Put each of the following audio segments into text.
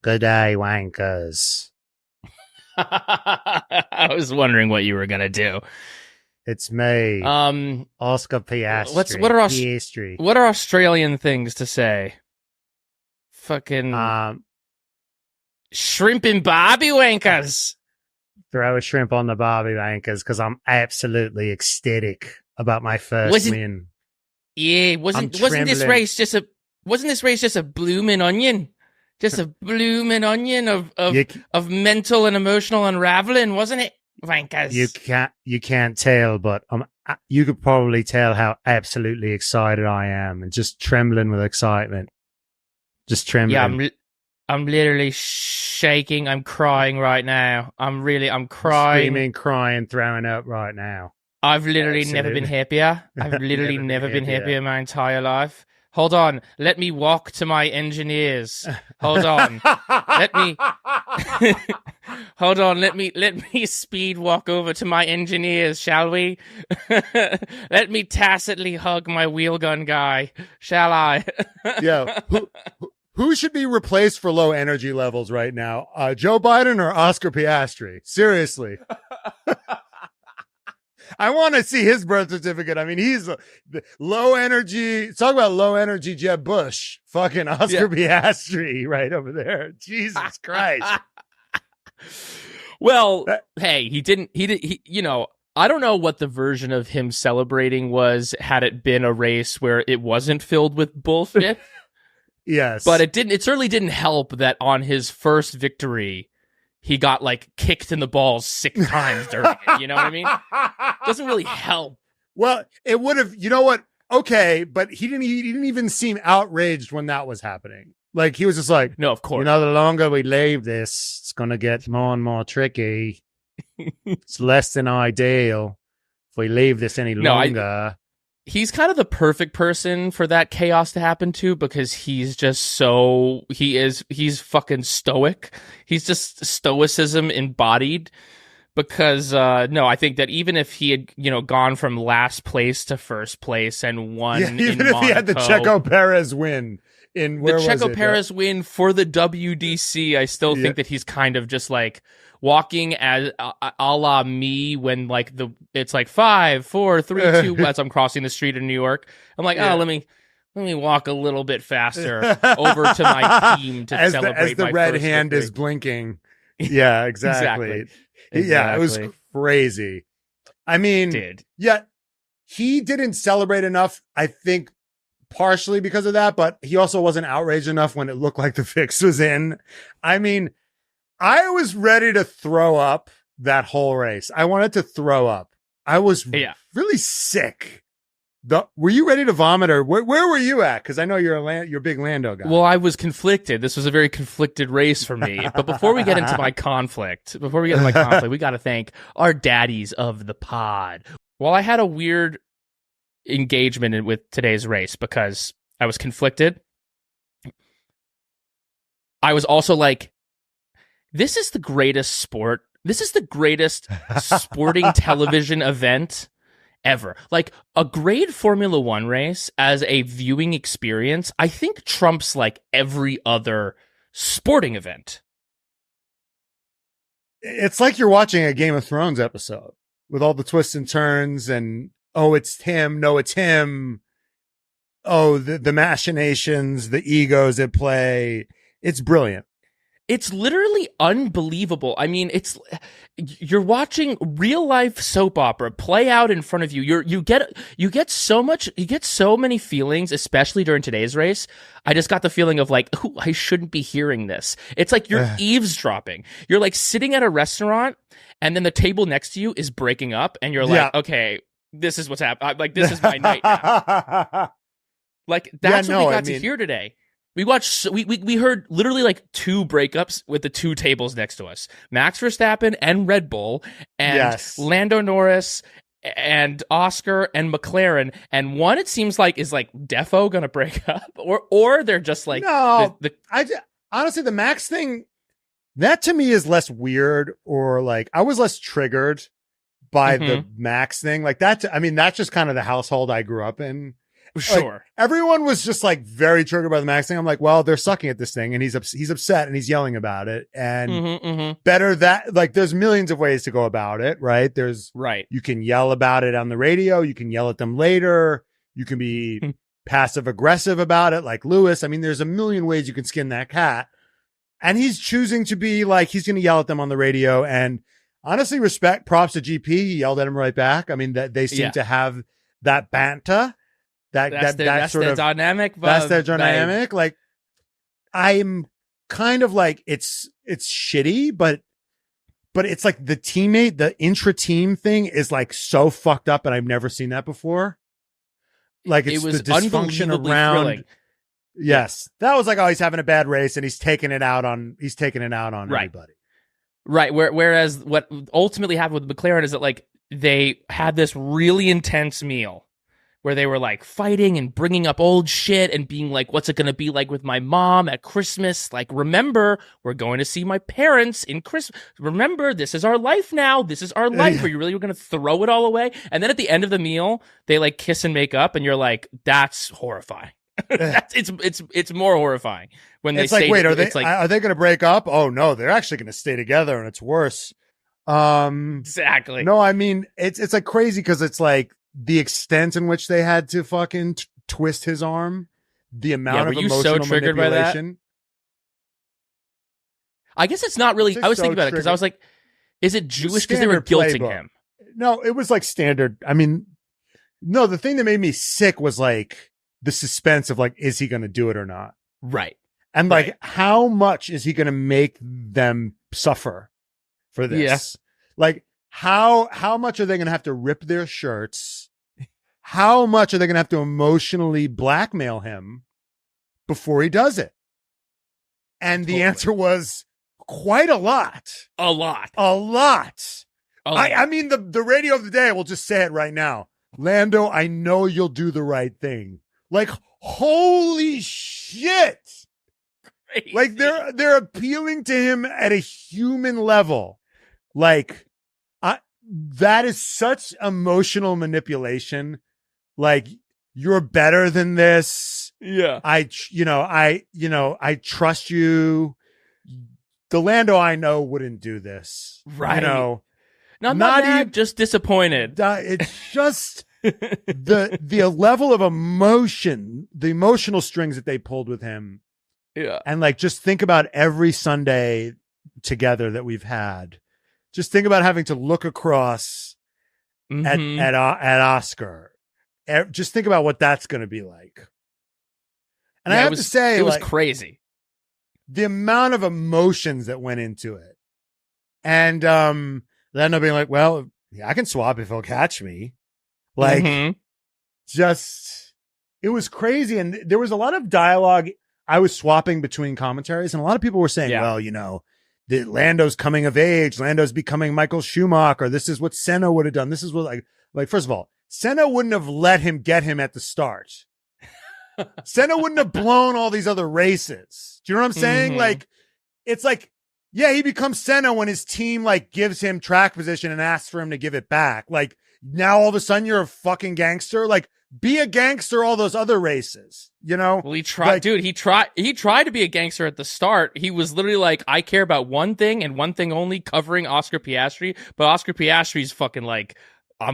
Good day, wankers. I was wondering what you were gonna do. It's me, Um, Oscar what's Piastri. Piastri. what are Australian things to say? Fucking Um, shrimp and barbie wankers. Throw a shrimp on the Barbie wankers because I'm absolutely ecstatic about my first Wasn't win. yeah? Trembling. Wasn't this race just a blooming onion? Just a blooming onion You of mental and emotional unraveling, wasn't it? Wankers. you can't tell, but you could probably tell how absolutely excited I am and just trembling with excitement. Just trembling. Yeah, I'm literally shaking. I'm crying right now. I'm crying. Screaming, crying, throwing up right now. I've literally never Absolutely. been happier. I've literally never been happier happier. in my entire life. Hold on. Let me walk to my engineers. Hold on. Let me hold on. Let me speed walk over to my engineers, shall we? Let me tacitly hug my wheel gun guy, shall I? Yeah. Who should be replaced for low energy levels right now? Joe Biden or Oscar Piastri? Seriously. I want to see his birth certificate. I mean, he's low energy. Talk about low energy Jeb Bush. Fucking Oscar Piastri right over there. Jesus Christ. Well, hey, I don't know what the version of him celebrating was had it been a race where it wasn't filled with bullshit. Yes. But it certainly didn't help that on his first victory, he got like kicked in the balls 6 times during it. You know what I mean? Doesn't really help. Well, it would have, you know what? Okay, but he didn't even seem outraged when that was happening. Like he was just like, no, of course. You know, the longer we leave this, it's going to get more and more tricky. It's less than ideal if we leave this any longer. He's kind of the perfect person for that chaos to happen to because he's just he's fucking stoic. He's just stoicism embodied. Because I think that even if he had gone from last place to first place and won, even if he had the Checo Perez win Perez win for the WDC, I still think that he's kind of just like walking as a la me when like it's like 5, 4, 3, 2 as I'm crossing the street in New York. I'm like, let me walk a little bit faster over to my team to celebrate. As the red hand is blinking. Yeah, exactly. Yeah, it was crazy. I mean, he didn't celebrate enough, I think, partially because of that, but he also wasn't outraged enough when it looked like the fix was in. I mean, I was ready to throw up that whole race. I wanted to throw up. I was really sick. Were you ready to vomit, or where were you at? Because I know you're a big Lando guy. Well, I was conflicted. This was a very conflicted race for me. But before we get into my conflict, we got to thank our daddies of the pod. Well, I had a weird engagement with today's race because I was conflicted. I was also like, this is the greatest sport. This is the greatest sporting television event ever. Like a grade Formula One race as a viewing experience, I think trumps like every other sporting event. It's like you're watching a Game of Thrones episode with all the twists and turns and, oh, it's him. No, it's him. Oh, the machinations, the egos at play. It's brilliant. It's literally unbelievable. I mean, you're watching real life soap opera play out in front of you. You get so many feelings, especially during today's race. I just got the feeling of like, ooh, I shouldn't be hearing this. It's like you're eavesdropping. You're like sitting at a restaurant and then the table next to you is breaking up and you're like, okay, this is what's happening. Like, this is my night now. Like, that's what we got to hear today. We watched. We heard literally like 2 breakups with the 2 tables next to us: Max Verstappen and Red Bull, and Lando Norris and Oscar and McLaren. And one, it seems like, is like defo gonna break up, or they're just like honestly, the Max thing, that to me is less weird, or like I was less triggered by the Max thing. Like that. I mean, that's just kind of the household I grew up in. Sure. Like, everyone was just like very triggered by the Max thing. I'm like, well, they're sucking at this thing, and he's upset and he's yelling about it. And better that, like, there's millions of ways to go about it, right? You can yell about it on the radio. You can yell at them later. You can be passive aggressive about it, like Lewis. I mean, there's a million ways you can skin that cat. And he's choosing to be like, he's going to yell at them on the radio. And honestly, props to GP. He yelled at him right back. I mean, that they seem to have that banter. That's their dynamic. That's their dynamic. Like, I'm kind of like, it's shitty, but it's like the intra-team thing is like so fucked up, and I've never seen that before. Like, it was the dysfunction around. Thrilling. Yes, that was like, oh, he's having a bad race and he's taking it out on everybody. Right. Whereas what ultimately happened with McLaren is that, like, they had this really intense meal where they were like fighting and bringing up old shit and being like, what's it going to be like with my mom at Christmas? Like, remember, we're going to see my parents in Christmas. Remember, this is our life now. This is our life. Are you really going to throw it all away? And then at the end of the meal, they like kiss and make up, and you're like, that's horrifying. It's more horrifying when they say, wait, are they going to break up? Oh no, they're actually going to stay together, and it's worse. Exactly. No, I mean, it's like crazy, because it's like the extent in which they had to fucking twist his arm, the amount of emotional so triggered manipulation. By that? I guess it's not really. I was thinking about it because I was like, is it Jewish because they were guilting him? No, it was like standard. I mean, no, the thing that made me sick was like the suspense of like, is he going to do it or not? Right. And like, how much is he going to make them suffer for this? Yes. Like, how much are they going to have to rip their shirts? How much are they going to have to emotionally blackmail him before he does it? And the answer was quite a lot. A lot. I mean, the radio of the day, we'll just say it right now. Lando, I know you'll do the right thing. Like, holy shit. Crazy. Like, they're appealing to him at a human level. Like, that is such emotional manipulation. Like, you're better than this. Yeah. I trust you. The Lando I know wouldn't do this. Right. No, I'm not even just disappointed. It's just the level of emotion, the emotional strings that they pulled with him. Yeah. And like, just think about every Sunday together that we've had. Just think about having to look across at Oscar. Just think about what that's going to be like. And I have to say, it was crazy. The amount of emotions that went into it. And Lando being like, well, yeah, I can swap if he'll catch me. Like, it was crazy. And there was a lot of dialogue. I was swapping between commentaries, and a lot of people were saying, well, that Lando's coming of age. Lando's becoming Michael Schumacher. This is what Senna would have done. This is what, like, first of all, Senna wouldn't have let him get him at the start. Senna wouldn't have blown all these other races. Do you know what I'm saying? Like, it's like, yeah, he becomes Senna when his team like gives him track position and asks for him to give it back. Like, now all of a sudden you're a fucking gangster. Like, be a gangster all those other races, you know? Well, he tried, dude. He tried to be a gangster at the start. He was literally like, I care about one thing and one thing only, covering Oscar Piastri. But Oscar Piastri's fucking like, he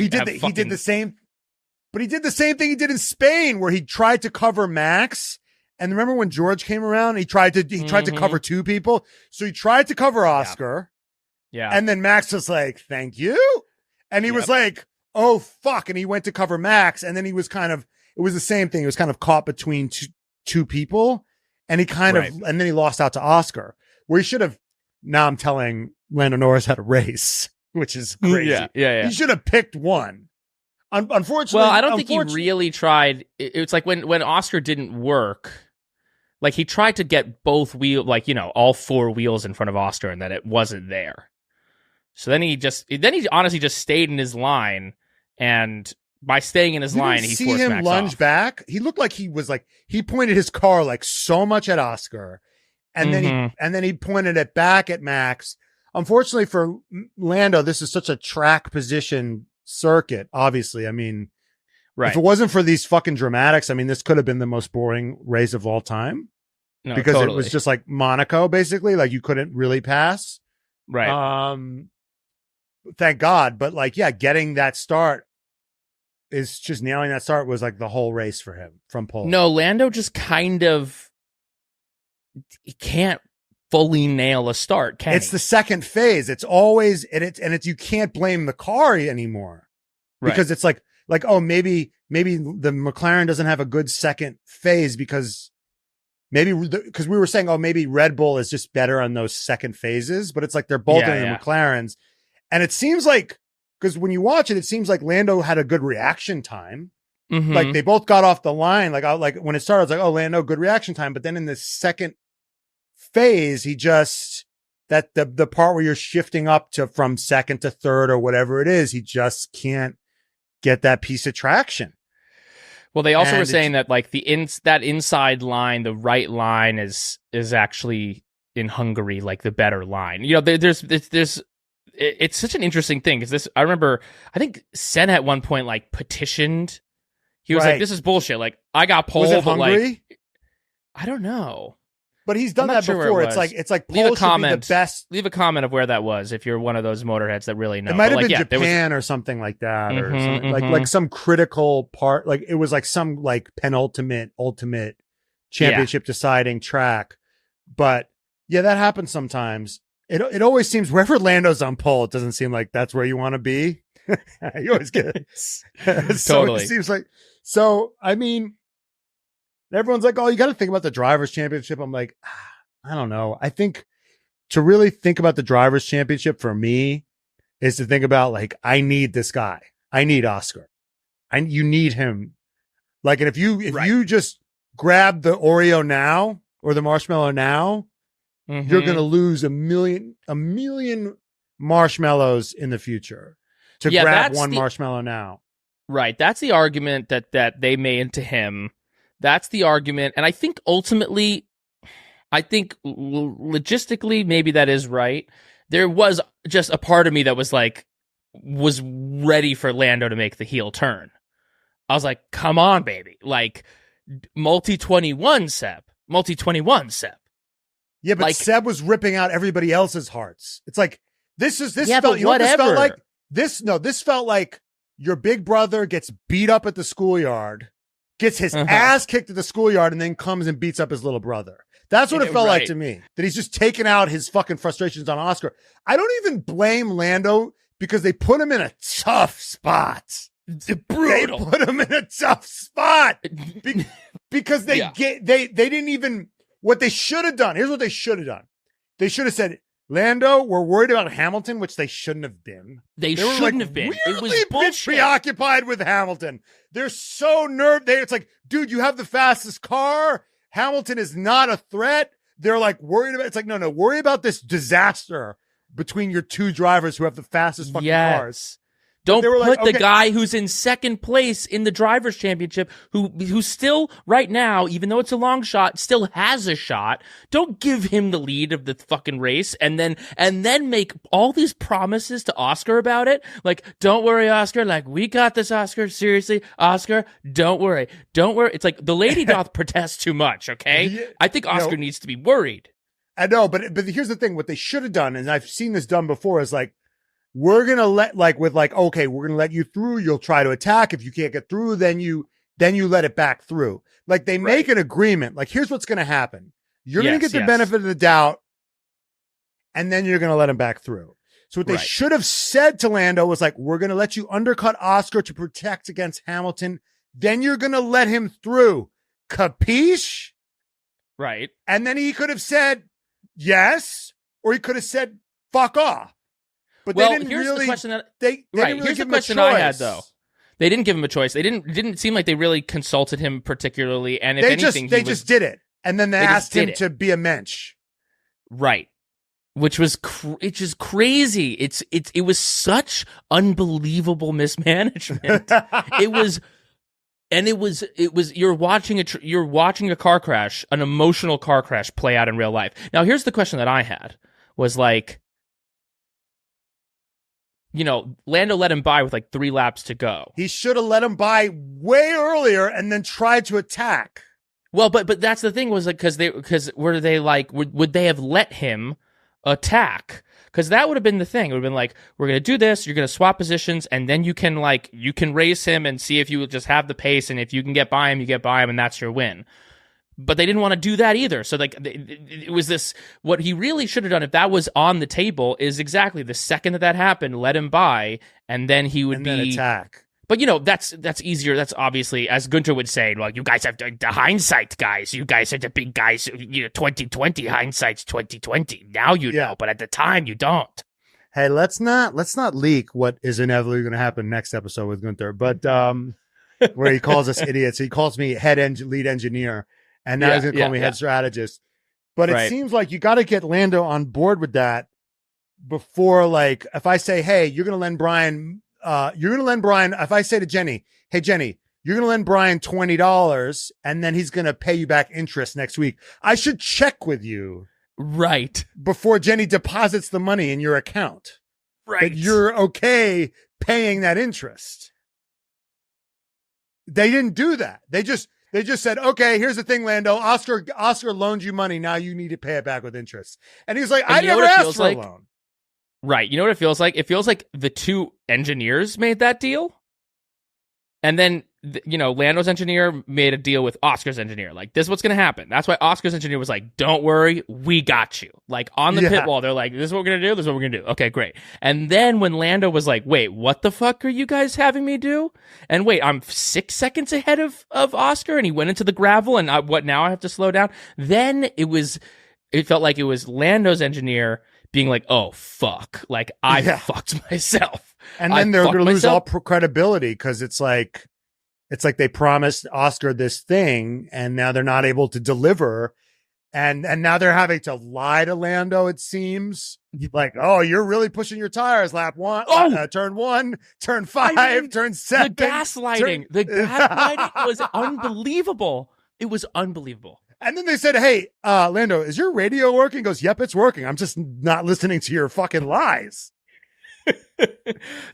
did the same. But he did the same thing he did in Spain, where he tried to cover Max. And remember when George came around, he tried to cover two people. So he tried to cover Oscar. Yeah. And then Max was like, thank you. And he was like, oh, fuck. And he went to cover Max. And then it was the same thing. He was kind of caught between two people. And he and then he lost out to Oscar, where he should have. Now I'm telling Lando Norris how to race, which is crazy. Yeah. He should have picked one. Unfortunately. Well, I don't think he really tried. It's like when Oscar didn't work, like he tried to get both wheels, like, all four wheels in front of Oscar, and that it wasn't there. So then he honestly just stayed in his line, and by staying in his line, he forced him Max lunge off. back. He looked like he pointed his car like so much at Oscar, and then he pointed it back at Max. Unfortunately for Lando, this is such a track position circuit. Obviously, I mean, Right. If it wasn't for these fucking dramatics, I mean, this could have been the most boring race of all time. No, because totally. It was just like Monaco, basically. Like you couldn't really pass. Right. Thank God. But like, yeah, getting that start is just nailing that start was like the whole race for him from pole. No, Lando just kind of he can't fully nail a start, can It's the second phase. It's always and it's you can't blame the car anymore. Right. Because it's like, oh, maybe the McLaren doesn't have a good second phase because we were saying, oh, maybe Red Bull is just better on those second phases, but it's like they're both in the McLarens. And it seems like, because when you watch it seems like Lando had a good reaction time. Mm-hmm. Like they both got off the line. Like when it started, I was like, oh, Lando, good reaction time. But then in the second phase, he just, that the part where you're shifting up from second to third or whatever it is, he just can't get that piece of traction. Well, they also were saying that like that inside line, the right line is actually in Hungary, like the better line. You know, there's it's such an interesting thing because I remember, I think Senna at one point like petitioned. He was like, "This is bullshit. Like I got pole, was it but Hungary? Like I don't know." But he's done that before. It's like leave a comment. The best. Leave a comment of where that was if you're one of those motorheads that really know. It might have been Japan or something like that, or something, like some critical part. Like it was like some like ultimate championship deciding track. But yeah, that happens sometimes. It always seems wherever Lando's on pole, it doesn't seem like that's where you want to be. You always get it. Totally. It seems like so. I mean. Everyone's like, oh, you got to think about the Drivers' Championship. I'm like, I don't know. I think to really think about the Drivers' Championship for me is to think about like, I need this guy. I need Oscar. You need him. Like, and if you just grab the Oreo now or the marshmallow now, you're going to lose a million marshmallows in the future to grab one marshmallow now. Right. That's the argument that they made to him. That's the argument. And I think ultimately, logistically, maybe that is right. There was just a part of me that was ready for Lando to make the heel turn. I was like, come on, baby. Like, multi-21 Seb. Yeah, but like, Seb was ripping out everybody else's hearts. It's like, this felt like your big brother gets beat up at the schoolyard, gets his ass kicked at the schoolyard, and then comes and beats up his little brother. That's what it felt like to me. That he's just taking out his fucking frustrations on Oscar. I don't even blame Lando because they put him in a tough spot. Brutal. They put him in a tough spot because they didn't even, what they should have done. Here's what they should have done. They should have said, Lando, we're worried about Hamilton, which they shouldn't have been. They shouldn't have been. It was bullshit. Preoccupied with Hamilton. They're so nervous. It's like, dude, you have the fastest car. Hamilton is not a threat. They're like worried about. It's like, no, worry about this disaster between your two drivers who have the fastest fucking cars. Don't put the guy who's in second place in the Drivers' Championship, who still right now, even though it's a long shot, still has a shot. Don't give him the lead of the fucking race and then make all these promises to Oscar about it. Like, don't worry, Oscar. Like, we got this, Oscar. Seriously, Oscar, don't worry. Don't worry. It's like the lady doth protest too much, okay? I think Oscar needs to be worried. I know, but here's the thing. What they should have done, and I've seen this done before, is like, we're going to let okay, we're going to let you through. You'll try to attack. If you can't get through, then you let it back through. Like they make an agreement. Like, here's what's going to happen. You're going to get the benefit of the doubt, and then you're going to let him back through. So what they should have said to Lando was like, we're going to let you undercut Oscar to protect against Hamilton. Then you're going to let him through. Capiche? Right. And then he could have said yes, or he could have said fuck off. But they didn't really. The question that here's the question I had though. They didn't give him a choice. They didn't seem like they really consulted him particularly. And if anything, they just did it, and then they asked him to be a mensch. Right, which was it's just crazy. It was such unbelievable mismanagement. It was you're watching a car crash, an emotional car crash play out in real life. Now here's the question that I had was like, Lando let him by with like 3 laps to go. He should have let him by way earlier and then tried to attack. Well, but that's the thing was like, would they have let him attack? Because that would have been the thing. It would have been like, we're going to do this, you're going to swap positions, and then you can race him and see if you just have the pace, and if you can get by him, you get by him, and that's your win. But they didn't want to do that either. So like, it was this, what he really should have done if that was on the table is exactly the second that happened, let him by, and then he would then attack. But that's easier. That's obviously, as Gunter would say, well, you guys have the hindsight guys. You guys are the big guys. 2020 hindsight's 2020. Now you know, but at the time you don't. Hey, let's not leak what is inevitably going to happen next episode with Gunter. But where he calls us idiots, he calls me lead engineer, and now he's going to call me head strategist. But it seems like you got to get Lando on board with that before, like, if I say, hey, you're going to lend Brian. If I say to Jenny, hey, Jenny, you're going to lend Brian $20 and then he's going to pay you back interest next week. I should check with you. Right. Before Jenny deposits the money in your account. Right. That you're okay paying that interest. They didn't do that. They just said, okay, here's the thing, Lando. Oscar loaned you money. Now you need to pay it back with interest. And he's like, I never asked for a loan. Right. You know what it feels like? It feels like the 2 engineers made that deal. And then, Lando's engineer made a deal with Oscar's engineer. Like, this is what's going to happen. That's why Oscar's engineer was like, don't worry, we got you. Like, on the pit wall, they're like, this is what we're going to do. This is what we're going to do. Okay, great. And then when Lando was like, wait, what the fuck are you guys having me do? And wait, I'm 6 seconds ahead of Oscar. And he went into the gravel. And now I have to slow down. Then it felt like it was Lando's engineer being like, oh, fuck. Like, I fucked myself. And then they're going to lose all credibility because it's like they promised Oscar this thing and now they're not able to deliver. And now they're having to lie to Lando, it seems. Like, oh, you're really pushing your tires. Lap 1, turn 1, turn 5, turn 7. The gaslighting was unbelievable. It was unbelievable. And then they said, hey, Lando, is your radio working? He goes, yep, it's working. I'm just not listening to your fucking lies.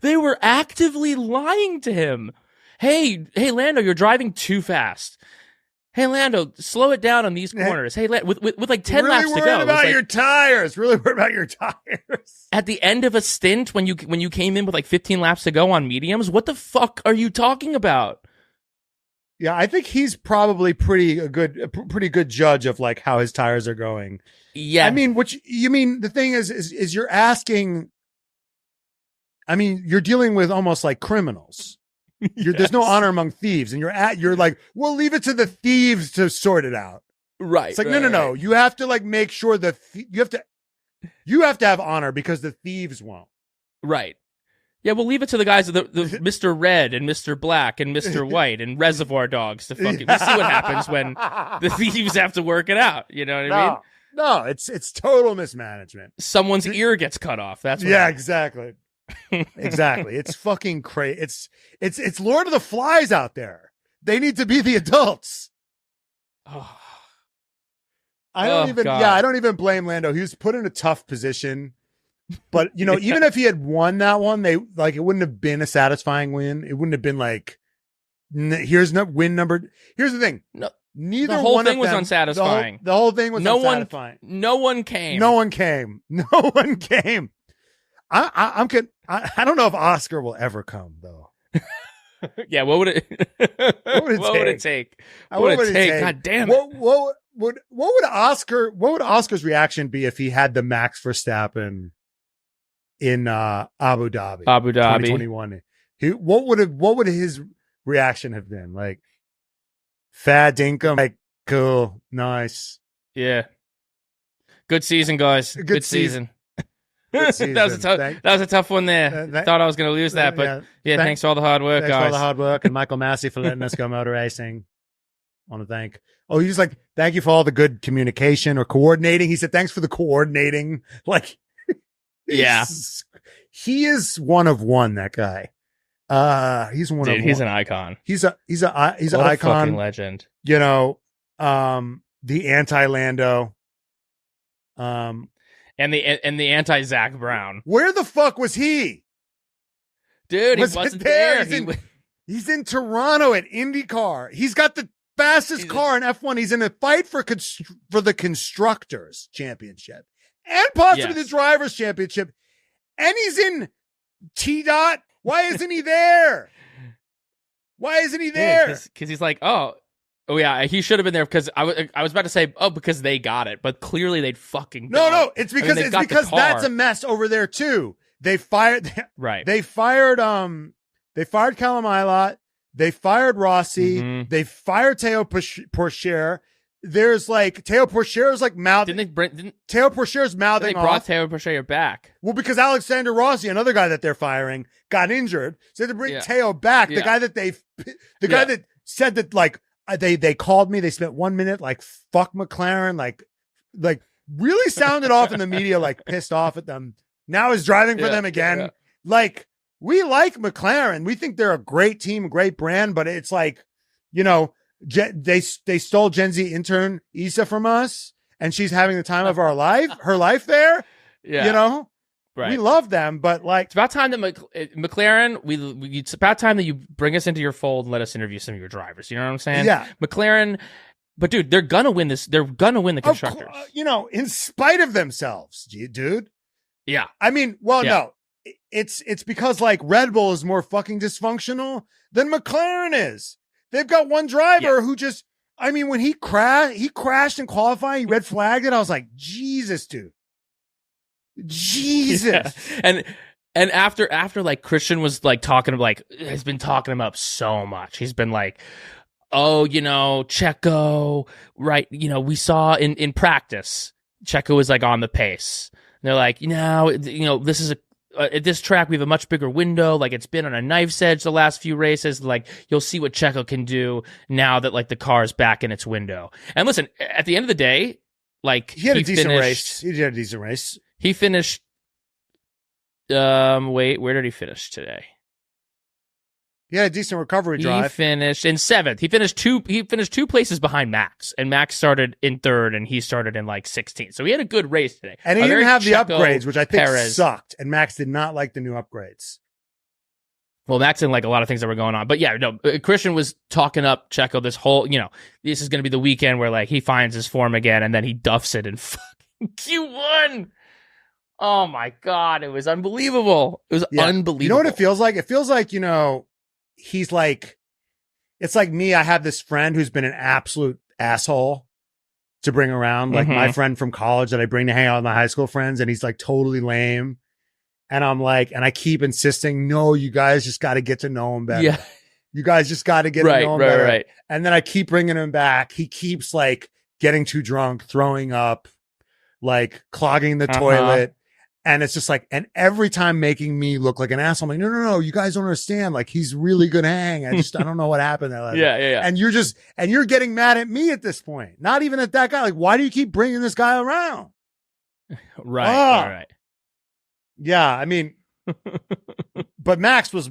They were actively lying to him. Hey, Lando, you're driving too fast. Hey, Lando, slow it down on these corners. Hey, with like 10 laps to go. Really worried about your tires. Really worried about your tires. At the end of a stint, when you came in with like 15 laps to go on mediums, what the fuck are you talking about? Yeah, I think he's probably a pretty good judge of like how his tires are going. Yeah. I mean, the thing is you're asking, I mean, you're dealing with almost like criminals. There's no honor among thieves. And you're like, we'll leave it to the thieves to sort it out. Right. It's like, no. You have to like make sure you have to have honor because the thieves won't. Right. Yeah, we'll leave it to the guys of the Mr. Red and Mr. Black and Mr. White and Reservoir Dogs to fucking. We'll see what happens when the thieves have to work it out. You know what I mean? No, it's total mismanagement. Someone's ear gets cut off. That's what exactly. Exactly. It's fucking crazy. It's Lord of the Flies out there. They need to be the adults. Oh. I don't even blame Lando. He was put in a tough position. But, even if he had won that one, it wouldn't have been a satisfying win. It wouldn't have been like, here's win number. Here's the thing. No, neither the whole one thing of was them, unsatisfying. The whole thing was unsatisfying. No one came. No one came. I'm good. I don't know if Oscar will ever come though. Yeah. What would it take? What would it take? God damn it. What would Oscar's reaction be if he had the Max Verstappen in Abu Dhabi 2021? What would his reaction have been? Like, fat dinkum, like, cool, nice, yeah, good season, guys. Good season. That was a tough one there. Thought I was going to lose that, but thanks for all the hard work, guys. Thanks for all the hard work, and Michael Massey for letting us go motor racing. I want to thank. Oh, he's like, thank you for all the good communication or coordinating. He said, thanks for the coordinating. Like, yeah, he is one of one. That guy. He's one of one. He's an icon. He's an icon, fucking legend. The anti-Lando. And the anti-Zach Brown. Where the fuck was he? Dude, he wasn't there. He's in Toronto at IndyCar. He's got the fastest car in F1. He's in a fight for the Constructors Championship and possibly the Drivers Championship. And he's in T-Dot. Why isn't he there? Why isn't he there? Because he's like, oh yeah, he should have been there because I was about to say, because they got it, but clearly they'd fucking no. It's because that's a mess over there too. They fired They fired Callum Ilott. They fired Rossi. Mm-hmm. They fired Teo Pourchaire. There's like Teo Pourchaire's like mouthing. Teo Pourchaire's mouthing. They brought Teo Pourchaire back. Well, because Alexander Rossi, another guy that they're firing, got injured, so they had to bring Teo back. The guy that guy that said that like they called me. They spent 1 minute like fuck McLaren, like really sounded off in the media, like pissed off at them. Now is driving for them again. Yeah. Like, we like McLaren. We think they're a great team, great brand, but it's like, they stole Gen Z intern Issa from us, and she's having the time of her life there. Yeah. Right. We love them, but like, it's about time that McLaren, it's about time that you bring us into your fold and let us interview some of your drivers. You know what I'm saying? Yeah. McLaren, but dude, they're gonna win this. They're gonna win the Constructors. In spite of themselves, dude. Yeah. I mean, no, it's because like Red Bull is more fucking dysfunctional than McLaren is. They've got one driver who just, when he crashed in qualifying, he red flagged it. I was like, Jesus, dude. Jesus. Yeah. And after like Christian was like has been talking him up so much. He's been like, oh, Checo, right? We saw in practice, Checo was like on the pace. And they're like, this is at this track, we have a much bigger window. Like, it's been on a knife's edge the last few races. Like, you'll see what Checo can do now that like the car is back in its window. And listen, at the end of the day, like he had a decent race. He had a decent race. He finished. Wait, where did he finish today? He had a decent recovery drive. He finished in 7th. He finished two places behind Max, and Max started in 3rd, and he started in like 16th. So he had a good race today. And he didn't have the upgrades, which I think sucked. And Max did not like the new upgrades. Well, Max didn't like a lot of things that were going on. But yeah, no, Christian was talking up Checo this whole, this is going to be the weekend where like he finds his form again, and then he duffs it in fucking Q1. Oh my God, it was unbelievable. It was unbelievable. You know what it feels like? It feels like, he's like, it's like me. I have this friend who's been an absolute asshole to bring around, like my friend from college that I bring to hang out with my high school friends, and he's like totally lame. And I'm like, and I keep insisting, no, you guys just got to get to know him better. Yeah. You guys just got to get to know him better. Right. And then I keep bringing him back. He keeps like getting too drunk, throwing up, like clogging the toilet. And it's just like, and every time making me look like an asshole. I'm like, no, you guys don't understand. Like, he's really good hang. I don't know what happened there. Yeah. And you're getting mad at me at this point. Not even at that guy. Like, why do you keep bringing this guy around? Right. Yeah. But Max was,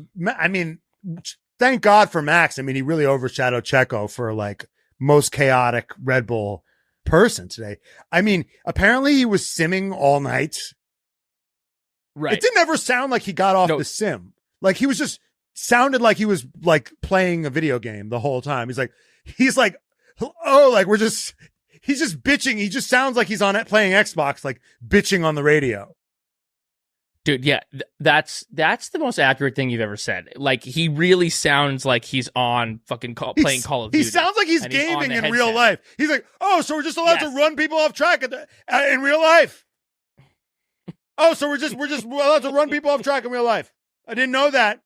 thank God for Max. He really overshadowed Checo for like most chaotic Red Bull person today. Apparently he was simming all night. Right. It didn't ever sound like he got off the sim. Like he was just sounded like he was like playing a video game the whole time. He's like, he's just bitching. He just sounds like he's on it playing Xbox, like bitching on the radio. Dude, yeah, that's the most accurate thing you've ever said. Like, he really sounds like he's on fucking playing Call of Duty. He sounds like he's gaming in real life. He's like, oh, so we're just allowed to run people off track in real life. Oh, so we're just allowed to run people off track in real life. I didn't know that.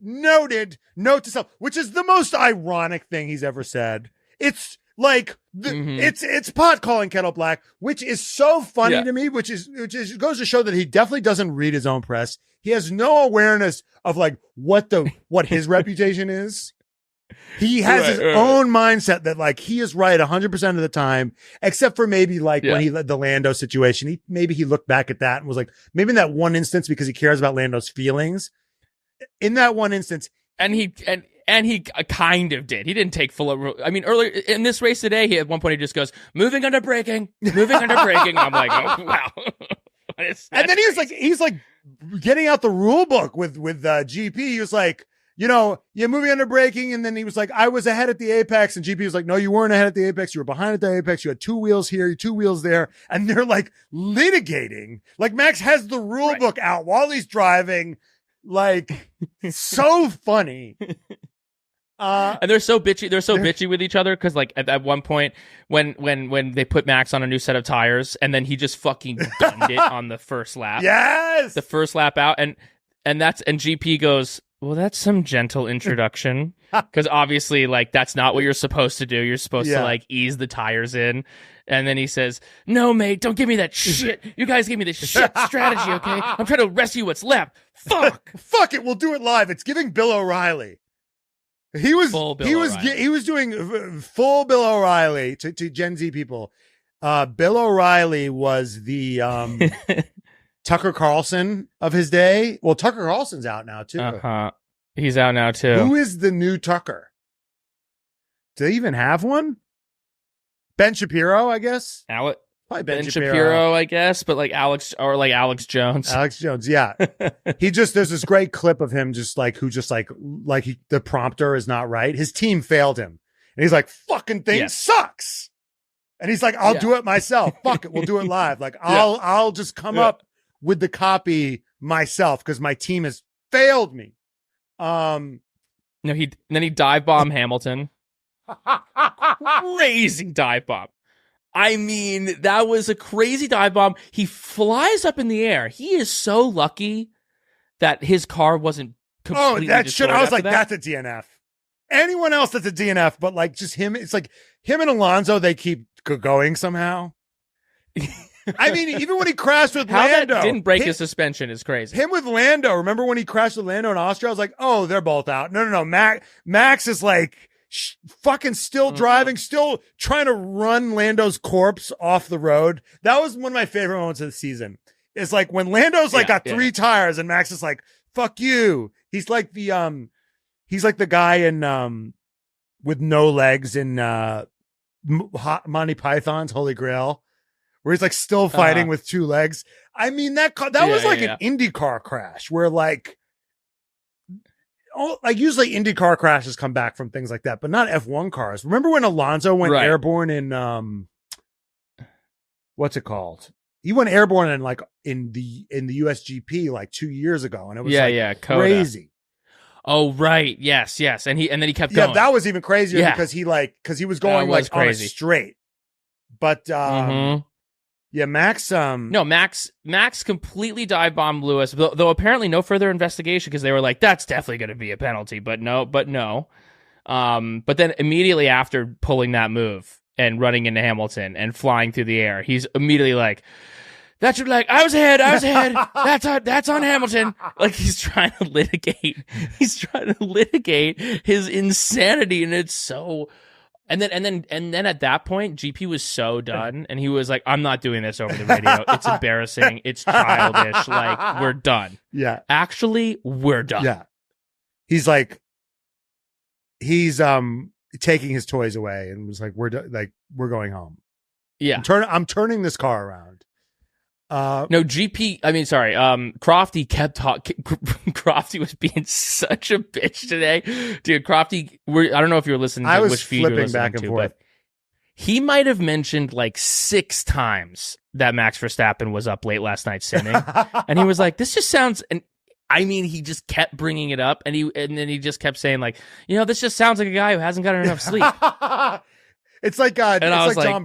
Noted. Note to self, which is the most ironic thing he's ever said. It's like it's pot calling kettle black, which is so funny to me. Which goes to show that he definitely doesn't read his own press. He has no awareness of like what his reputation is. He has his own mindset that like he is right 100% of the time, except for maybe like when he led the Lando situation. He looked back at that and was like, maybe in that one instance, because he cares about Lando's feelings. In that one instance, and he kind of did. He didn't take full. Earlier in this race today, at one point he just goes, moving under braking. I'm like, oh wow. And then he's like getting out the rule book with GP. He was like, moving under braking. And then he was like, I was ahead at the apex. And GP was like, no, you weren't ahead at the apex. You were behind at the apex. You had 2 wheels here, 2 wheels there. And they're like litigating. Like Max has the rule book out while he's driving. Like, so funny. And they're so bitchy. They're so bitchy with each other because, like, at one point when they put Max on a new set of tires, and then he just fucking gunned it on the first lap. Yes, the first lap out, and GP goes, well, that's some gentle introduction, because obviously, like, that's not what you're supposed to do. You're supposed to like ease the tires in. And then he says, no, mate, don't give me that shit. You guys gave me this shit strategy, okay? I'm trying to rescue what's left. Fuck it. We'll do it live. It's giving Bill O'Reilly. He was doing full Bill O'Reilly to Gen Z people. Bill O'Reilly was the Tucker Carlson of his day. Well, Tucker Carlson's out now too. He's out now too. Who is the new Tucker? Do they even have one? Ben Shapiro, I guess. Probably Ben Shapiro, I guess, but like Alex Jones. Alex Jones, yeah. There's this great clip of him the prompter is not right. His team failed him. And he's like, fucking thing sucks. And he's like, I'll do it myself. Fuck it, we'll do it live. Like, I'll just come up with the copy myself because my team has failed me. Then he dive bomb Hamilton. Crazy dive bomb. I mean, that was a crazy dive bomb. He flies up in the air. He is so lucky that his car wasn't completely destroyed. I was like, that's a DNF. Anyone else that's a DNF, but like just him, it's like him and Alonso, they keep going somehow. I mean, even when he crashed with Lando. That didn't break his suspension is crazy. Him with Lando. Remember when he crashed with Lando in Austria? I was like, oh, they're both out. No. Max is like, fucking still driving, still trying to run Lando's corpse off the road. That was one of my favorite moments of the season. It's like when Lando's got 3 tires and Max is like, fuck you. He's like the guy in with no legs in Monty Python's Holy Grail, where he's like still fighting with 2 legs. I mean, that was like an IndyCar crash where like usually IndyCar crashes come back from things like that, but not F1 cars. Remember when Alonso went airborne in what's it called? He went airborne in the USGP like 2 years ago, and it was crazy. Oh right, yes, and then he kept going. Yeah, that was even crazier because he was going on a straight. But yeah, Max. No, Max completely dive bombed Lewis, though apparently no further investigation because they were like, that's definitely going to be a penalty, but no. But then immediately after pulling that move and running into Hamilton and flying through the air, he's immediately like, that's like, I was ahead. That's on Hamilton. Like he's trying to litigate his insanity, and it's so. And then at that point, GP was so done, and he was like, "I'm not doing this over the radio. It's embarrassing. It's childish. Like we're done. Yeah, actually, we're done. Yeah, he's taking his toys away, and was like, we're going home. Yeah, I'm turning this car around. No, GP. I mean, sorry. Crofty kept talking. Crofty was being such a bitch today, dude. Crofty, I don't know if you were listening. I was which feed flipping back and forth. But he might have mentioned like 6 times that Max Verstappen was up late last night sinning, and he was like, "This just sounds." And I mean, he just kept bringing it up, and then he just kept saying like, "This just sounds like a guy who hasn't gotten enough sleep." It's like John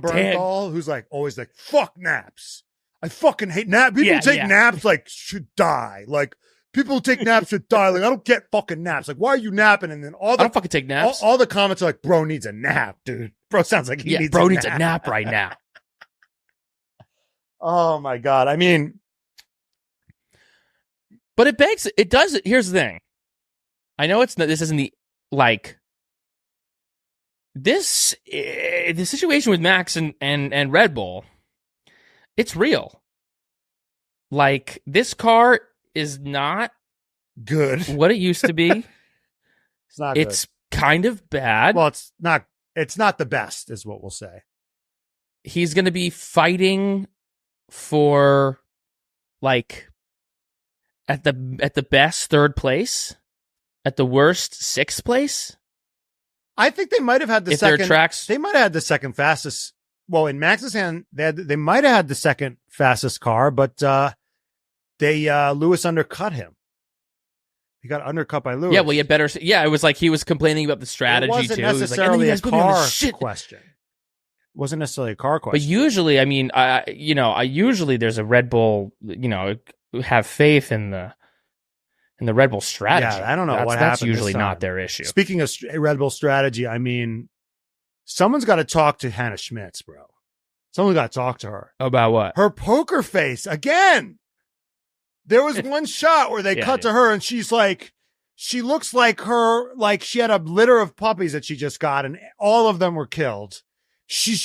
Bernthal, who's like always like, "Fuck naps. I fucking hate naps. People who take naps like should die. Like people who take naps should die. Like I don't get fucking naps. Like why are you napping?" And then I don't fucking take naps. All the comments are like, "Bro needs a nap, dude. Bro sounds like he needs a nap right now." Oh my god. I mean, but it does. Here's the thing. I know this isn't the like this the situation with Max and Red Bull. It's real. Like, this car is not good. What it used to be. It's not good. It's kind of bad. Well, it's not the best, is what we'll say. He's going to be fighting for, like, At the best, third place. At the worst, sixth place. I think they might have had the second. Tracks, they might have had the second fastest. Well, in Max's hand, they might have had the second fastest car, but Lewis undercut him. He got undercut by Lewis. Yeah, well, you had better. Yeah, it was like he was complaining about the strategy too. It wasn't necessarily a car question. It wasn't necessarily a car question. But usually, I mean, usually there's a Red Bull. Have faith in the Red Bull strategy. Yeah, I don't know what happened. That's usually not their issue. Speaking of Red Bull strategy, I mean, someone's got to talk to Hannah Schmitz, bro. Someone's got to talk to her about what? Her poker face again. There was one shot where they cut to her and she's like, she looks like she had a litter of puppies that she just got and all of them were killed. She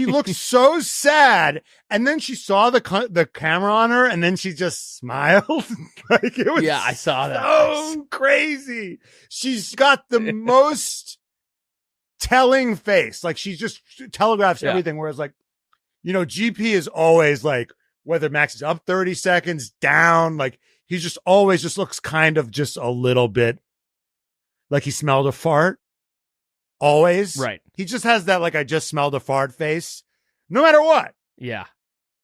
looked so sad. And then she saw the camera on her and then she just smiled. Like it was I saw that. So crazy. She's got the most telling face. Like she just telegraphs everything. Whereas like, GP is always like, whether Max is up 30 seconds, down, like he just always just looks kind of just a little bit like he smelled a fart. Always. Right. He just has that, like, I just smelled a fart face, no matter what. Yeah.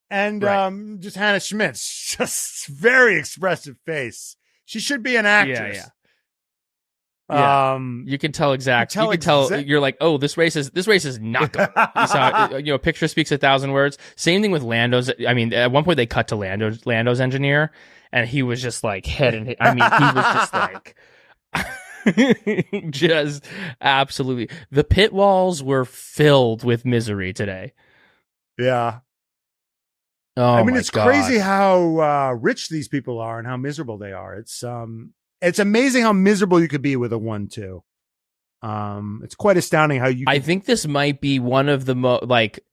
And just Hannah Schmitz, just very expressive face. She should be an actress. Yeah. You can tell exactly. You can tell. You're like, oh, this race is not good. You saw, a picture speaks 1,000 words. Same thing with Lando's. I mean, at one point they cut to Lando's engineer, and he was just like head and. I mean, he was just like, just absolutely. The pit walls were filled with misery today. Yeah. Oh, I mean, it's crazy how rich these people are and how miserable they are. It's amazing how miserable you could be with a 1-2. It's quite astounding how you. I think this might be one of the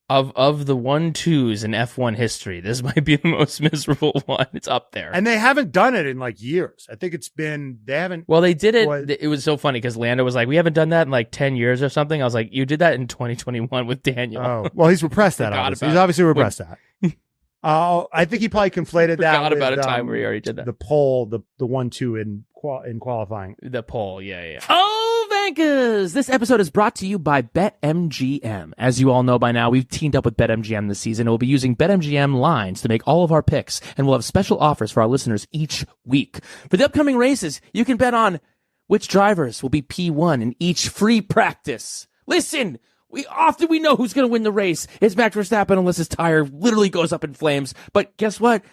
of the 1-2s in F1 history. This might be the most miserable one. It's up there, and they haven't done it in like years. I think they haven't. Well, they did it. It was so funny because Lando was like, "We haven't done that in like 10 years or something." I was like, "You did that in 2021 with Daniel." Oh, well, he's repressed that. He's obviously repressed that. I think he probably conflated that. Forgot about a time where he already did that. The pole, the 1-2 in qualifying. The pole, yeah. Oh, Vankers! This episode is brought to you by BetMGM. As you all know by now, we've teamed up with BetMGM this season. We'll be using BetMGM lines to make all of our picks, and we'll have special offers for our listeners each week. For the upcoming races, you can bet on which drivers will be P1 in each free practice. Listen! We know who's going to win the race. It's Max Verstappen unless his tire literally goes up in flames. But guess what?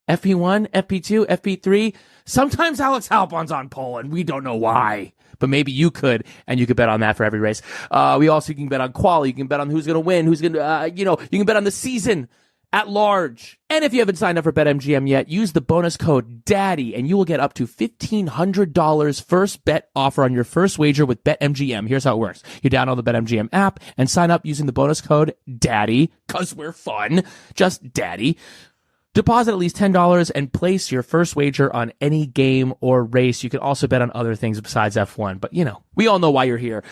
FP1, FP2, FP3. Sometimes Alex Albon's on pole, and we don't know why. But maybe you could, and you could bet on that for every race. We also can bet on quali. You can bet on who's going to win, who's going to, you can bet on the season at large. And if you haven't signed up for BetMGM yet, use the bonus code DADDY and you will get up to $1,500 first bet offer on your first wager with BetMGM. Here's how it works. You download the BetMGM app and sign up using the bonus code DADDY, cause we're fun, just DADDY. Deposit at least $10 and place your first wager on any game or race. You can also bet on other things besides F1, but we all know why you're here.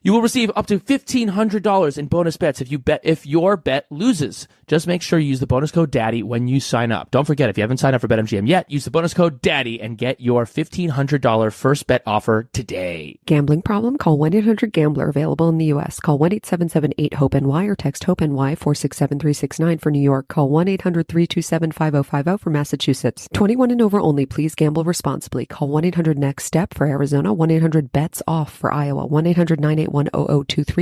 You will receive up to $1,500 in bonus bets if your bet loses. Just make sure you use the bonus code DADDY when you sign up. Don't forget, if you haven't signed up for BetMGM yet, use the bonus code DADDY and get your $1,500 first bet offer today. Gambling problem? Call 1-800-GAMBLER. Available in the U.S. Call 1-877-8-HOPE-NY or text HOPE-NY 467-369 for New York. Call 1-800-327-5050 for Massachusetts. 21 and over only. Please gamble responsibly. Call 1-800-NEXT-STEP for Arizona. 1-800-BETS-OFF for Iowa. 1-800-981-0023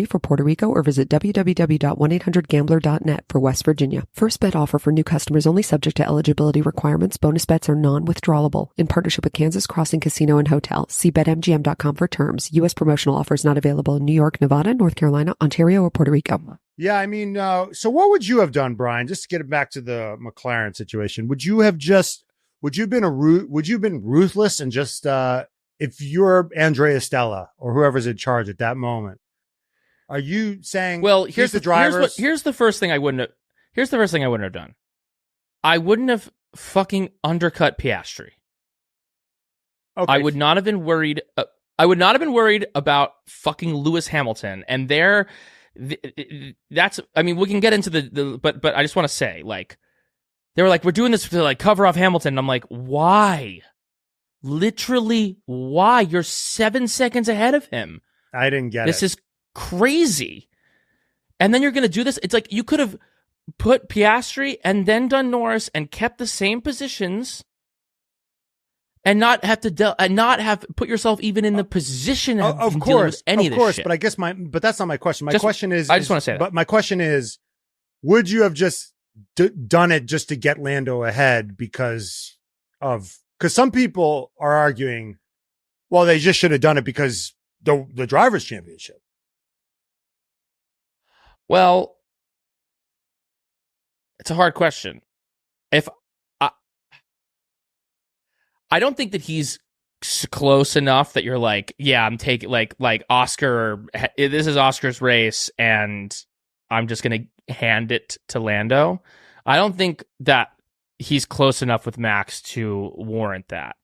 for Puerto Rico or visit www.1800gambler.net for West Virginia. First bet offer for new customers only, subject to eligibility requirements. Bonus bets are non-withdrawable. In partnership with Kansas Crossing Casino and Hotel. See BetMGM.com for terms. U.S. promotional offers not available in New York, Nevada, North Carolina, Ontario, or Puerto Rico. Yeah, I mean, so what would you have done, Brian? Just to get it back to the McLaren situation, would you have been ruthless and just if you're Andrea Stella or whoever's in charge at that moment? Are you saying, well, here's the drivers? Here's the first thing I wouldn't have done. I wouldn't have fucking undercut Piastri. Okay. I would not have been worried. I would not have been worried about fucking Lewis Hamilton. And we can get into but I just want to say, like, They were like, we're doing this to like cover off Hamilton. And I'm like, why? Literally, why? You're 7 seconds ahead of him. I didn't get this. This is crazy. And then you're going to do this. It's like you could have put Piastri and then done Norris and kept the same positions and not have to put yourself even in the position of course, any of this shit. But I guess but that's not my question. My question is, I just want to say that. But my question is, would you have just done it just to get Lando ahead because some people are arguing, well, they just should have done it because the Drivers' Championship. Well, it's a hard question. I don't think that he's close enough that you're like, yeah, I'm taking like Oscar. This is Oscar's race, and I'm just gonna hand it to Lando. I don't think that he's close enough with Max to warrant that.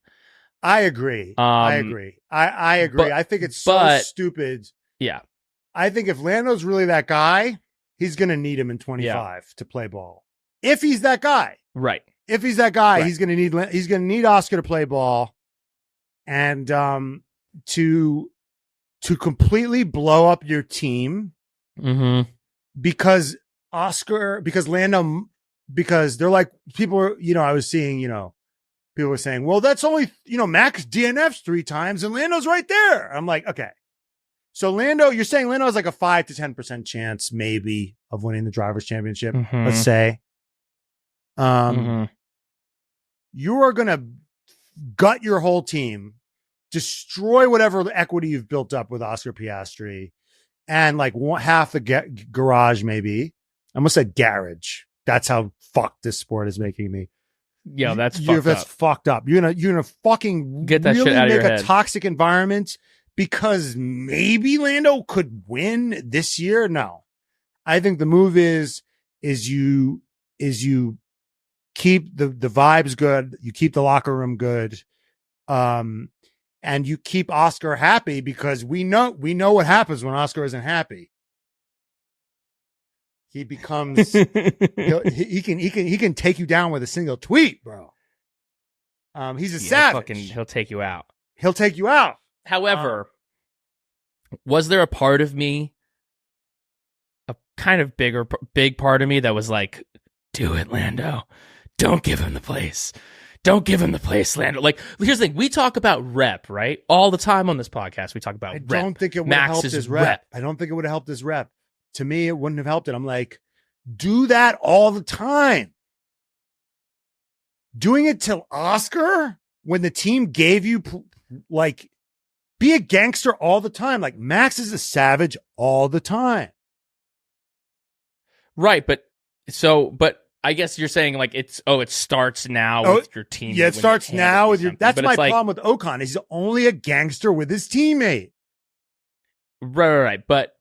I agree. I agree. I think it's so stupid. Yeah. I think if Lando's really that guy, he's going to need him in 25 to play ball. If he's that guy. Right. If he's that guy, he's going to need Oscar to play ball and to completely blow up your team because Lando, because they're like, people are, I was seeing, people were saying, well, that's only, Max DNFs 3 times and Lando's right there. I'm like, okay. So Lando, you're saying Lando has like a 5 to 10% chance maybe of winning the Drivers' Championship, let's say. You are going to gut your whole team, destroy whatever equity you've built up with Oscar Piastri, and like half the garage maybe. I almost said garage. That's how fucked this sport is making me. Yeah, that's fucked up. You're gonna fucking get that really shit out of your head. Make a toxic environment because maybe Lando could win this year. No, I think the move is you keep the vibes good, you keep the locker room good, and you keep Oscar happy because we know what happens when Oscar isn't happy. He becomes he can take you down with a single tweet, bro. He's a savage. He'll take you out. He'll take you out. However, was there a part of me, a kind of big part of me that was like, do it, Lando. Don't give him the place. Don't give him the place, Lando. Like, here's the thing. We talk about rep, right? All the time on this podcast, we talk about rep. I don't think it would have helped his rep. I don't think it would have helped his rep. To me, it wouldn't have helped it. I'm like, do that all the time. Doing it till Oscar when the team gave you, like, be a gangster all the time. Like, Max is a savage all the time. Right, but I guess you're saying like it starts now with your team. Yeah, it starts now with your. That's my problem with Ocon. He's only a gangster with his teammate. Right. But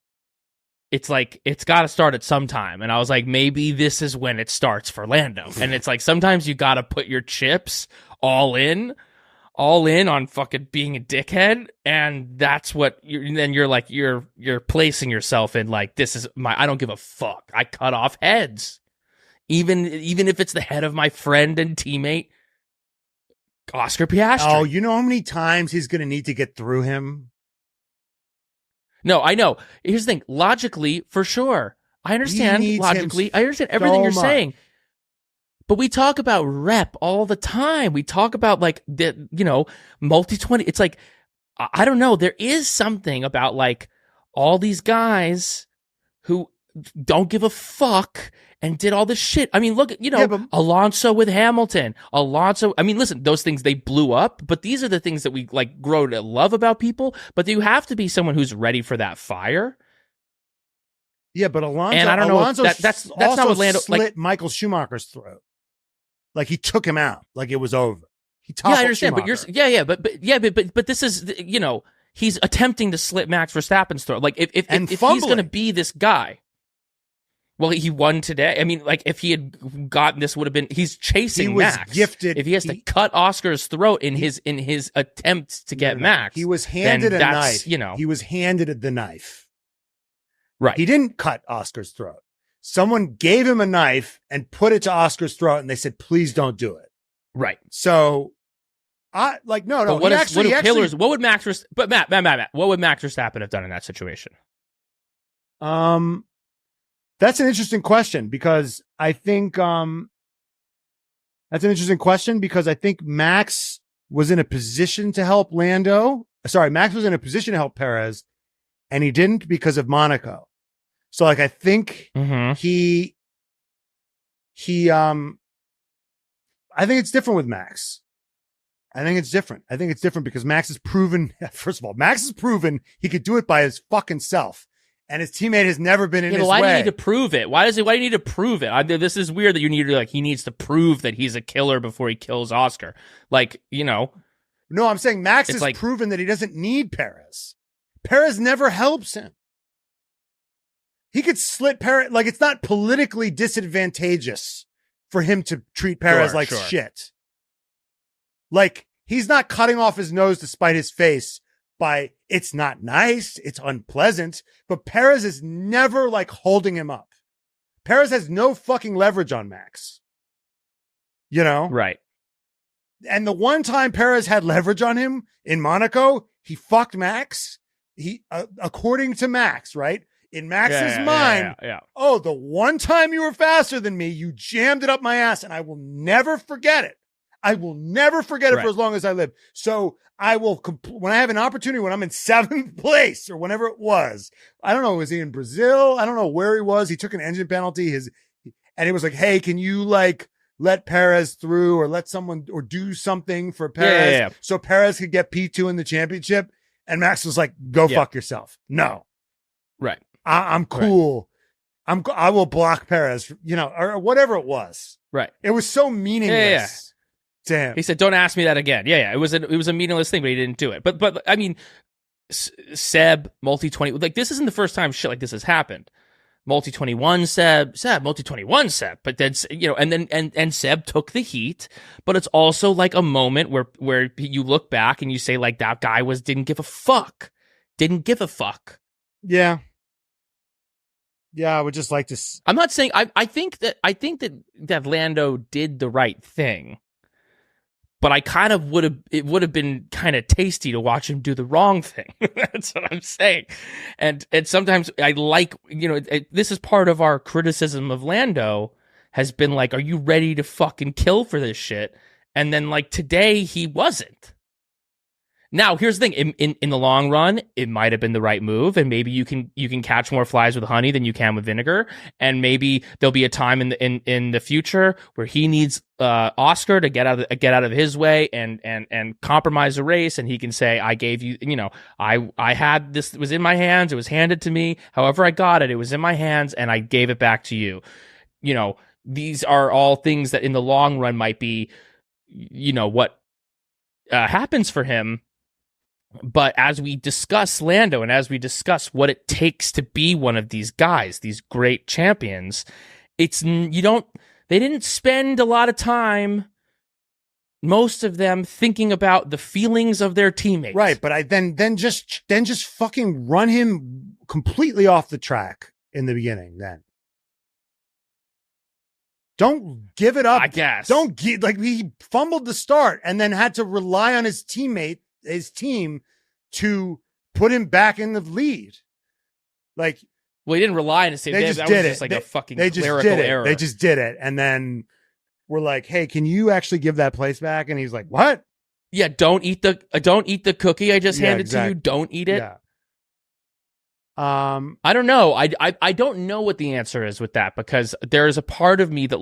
it's like it's got to start at some time, and I was like, maybe this is when it starts for Lando. And it's like sometimes you got to put your chips all in on fucking being a dickhead, and that's what you're placing yourself in. Like, this is I don't give a fuck. I cut off heads. Even if it's the head of my friend and teammate, Oscar Piastri. Oh, you know how many times he's going to need to get through him? No, I know. Here's the thing. Logically, for sure. I understand logically. I understand everything you're saying. But we talk about rep all the time. We talk about like the, multi-20. It's like, I don't know. There is something about like all these guys who don't give a fuck and did all this shit. I mean, look at, Alonso with Hamilton. I mean, listen, those things, they blew up, but these are the things that we like grow to love about people. But you have to be someone who's ready for that fire. Yeah, but Alonso, and I don't Alonso know. That's not what Lando slit Michael Schumacher's throat. Like he took him out, like it was over. He toppled I understand, Schumacher. but this is, he's attempting to slit Max Verstappen's throat. Like if he's going to be this guy. Well, he won today. I mean, like, if he had gotten this, would have been. He's chasing Max. Gifted. If he has to cut Oscar's throat in his attempt to get Max, he was handed a knife. He was handed the knife. Right. He didn't cut Oscar's throat. someone gave him a knife and put it to Oscar's throat, and they said, "Please don't do it." Right. So, no. But what would Matt, what would Max Verstappen have done in that situation? That's an interesting question because I think Max was in a position to help Max was in a position to help Perez, and he didn't because of Monaco. So, like, I think I think it's different with Max. I think it's different because Max has proven, first of all, he could do it by his fucking self. And his teammate has never been in his way. Why do you need to prove it? Why do you need to prove it? This is weird that you need to, he needs to prove that he's a killer before he kills Oscar. No, I'm saying Max has proven that he doesn't need Perez. Perez never helps him. He could slit Perez. It's not politically disadvantageous for him to treat Perez shit. He's not cutting off his nose to spite his face by, it's not nice, it's unpleasant, but Perez is never holding him up. Perez has no fucking leverage on Max. Right. And the one time Perez had leverage on him in Monaco, he fucked Max. According to Max, right? In Max's mind, oh, the one time you were faster than me, you jammed it up my ass, and I will never forget it. I will never forget it for as long as I live. So I will, when I have an opportunity, when I'm in 7th place or whenever it was, I don't know, was he in Brazil? I don't know where he was. He took an engine penalty. And he was like, hey, can you let Perez through or let someone or do something for Perez so Perez could get P2 in the championship? And Max was like, go fuck yourself. No. Right. I'm cool. Right. I will block Perez, or whatever it was. Right. It was so meaningless. To him. He said, don't ask me that again. Yeah. It was a meaningless thing, but he didn't do it. But I mean, Seb, multi-20, this isn't the first time shit like this has happened. Multi-21 Seb, multi-21 Seb. But then, and Seb took the heat, but it's also a moment where you look back and you say, that guy didn't give a fuck. Didn't give a fuck. Yeah. Yeah, I would just like to. I'm not saying I think that Lando did the right thing, but it would have been kind of tasty to watch him do the wrong thing. That's what I'm saying, and sometimes I this is part of our criticism of Lando has been are you ready to fucking kill for this shit? And then today he wasn't. Now, here's the thing. In the long run, it might have been the right move, and maybe you can catch more flies with honey than you can with vinegar, and maybe there'll be a time in the future where he needs Oscar to get out of his way and compromise a race, and he can say, I gave you, I had this, it was in my hands, it was handed to me, however I got it, it was in my hands, and I gave it back to you. These are all things that in the long run might be, what happens for him. But as we discuss Lando and as we discuss what it takes to be one of these guys, these great champions, they didn't spend a lot of time, most of them, thinking about the feelings of their teammates. Right, but then just fucking run him completely off the track in the beginning then. Don't give it up. I guess. Don't he fumbled the start and then had to rely on his team to put him back in the lead. Well, he didn't rely on his team. They just did it. A fucking clerical error. They just did it. And then we're like, hey, can you actually give that place back? And he's like, what? Yeah, don't eat the cookie I just handed to you. Don't eat it. Yeah. I don't know. I don't know what the answer is with that, because there is a part of me that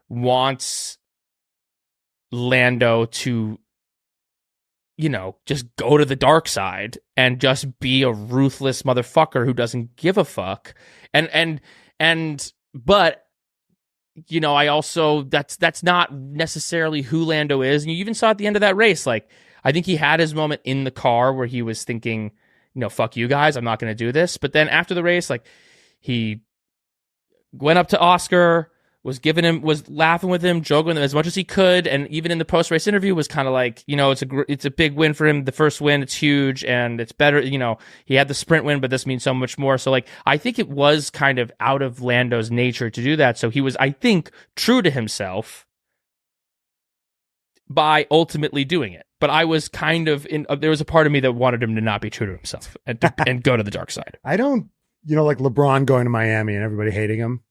wants Lando to just go to the dark side and just be a ruthless motherfucker who doesn't give a fuck. But I also, that's not necessarily who Lando is. And you even saw at the end of that race, I think he had his moment in the car where he was thinking, fuck you guys, I'm not going to do this. But then after the race, he went up to Oscar, was laughing with him, joking with him as much as he could, and even in the post race interview was kind of like, it's a big win for him. The first win, it's huge, and it's better. He had the sprint win, but this means so much more. So like, I think it was kind of out of Lando's nature to do that. So he was, I think, true to himself by ultimately doing it. But I was kind of there was a part of me that wanted him to not be true to himself and go to the dark side. I don't, like LeBron going to Miami and everybody hating him.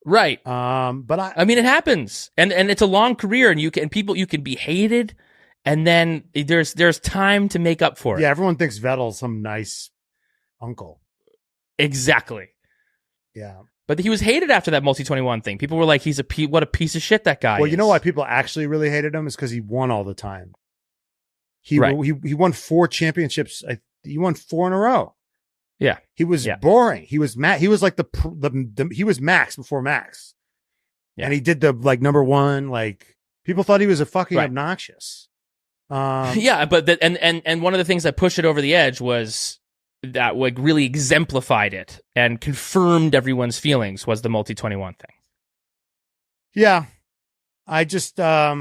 Right. But I mean, it happens, and it's a long career, and you can be hated, and then there's time to make up for it. Yeah, everyone thinks Vettel's some nice uncle. Exactly. Yeah. But he was hated after that multi-21 thing. People were like, what a piece of shit that guy is. Well, you know why people actually really hated him is because he won all the time. He won 4 championships. He won 4 in a row. Yeah. He was boring. He was He was like he was Max before Max. Yeah. And he did the like number 1, like people thought he was a fucking obnoxious. Yeah, but and one of the things that pushed it over the edge was that like really exemplified it and confirmed everyone's feelings was the multi-21 thing. Yeah. I just I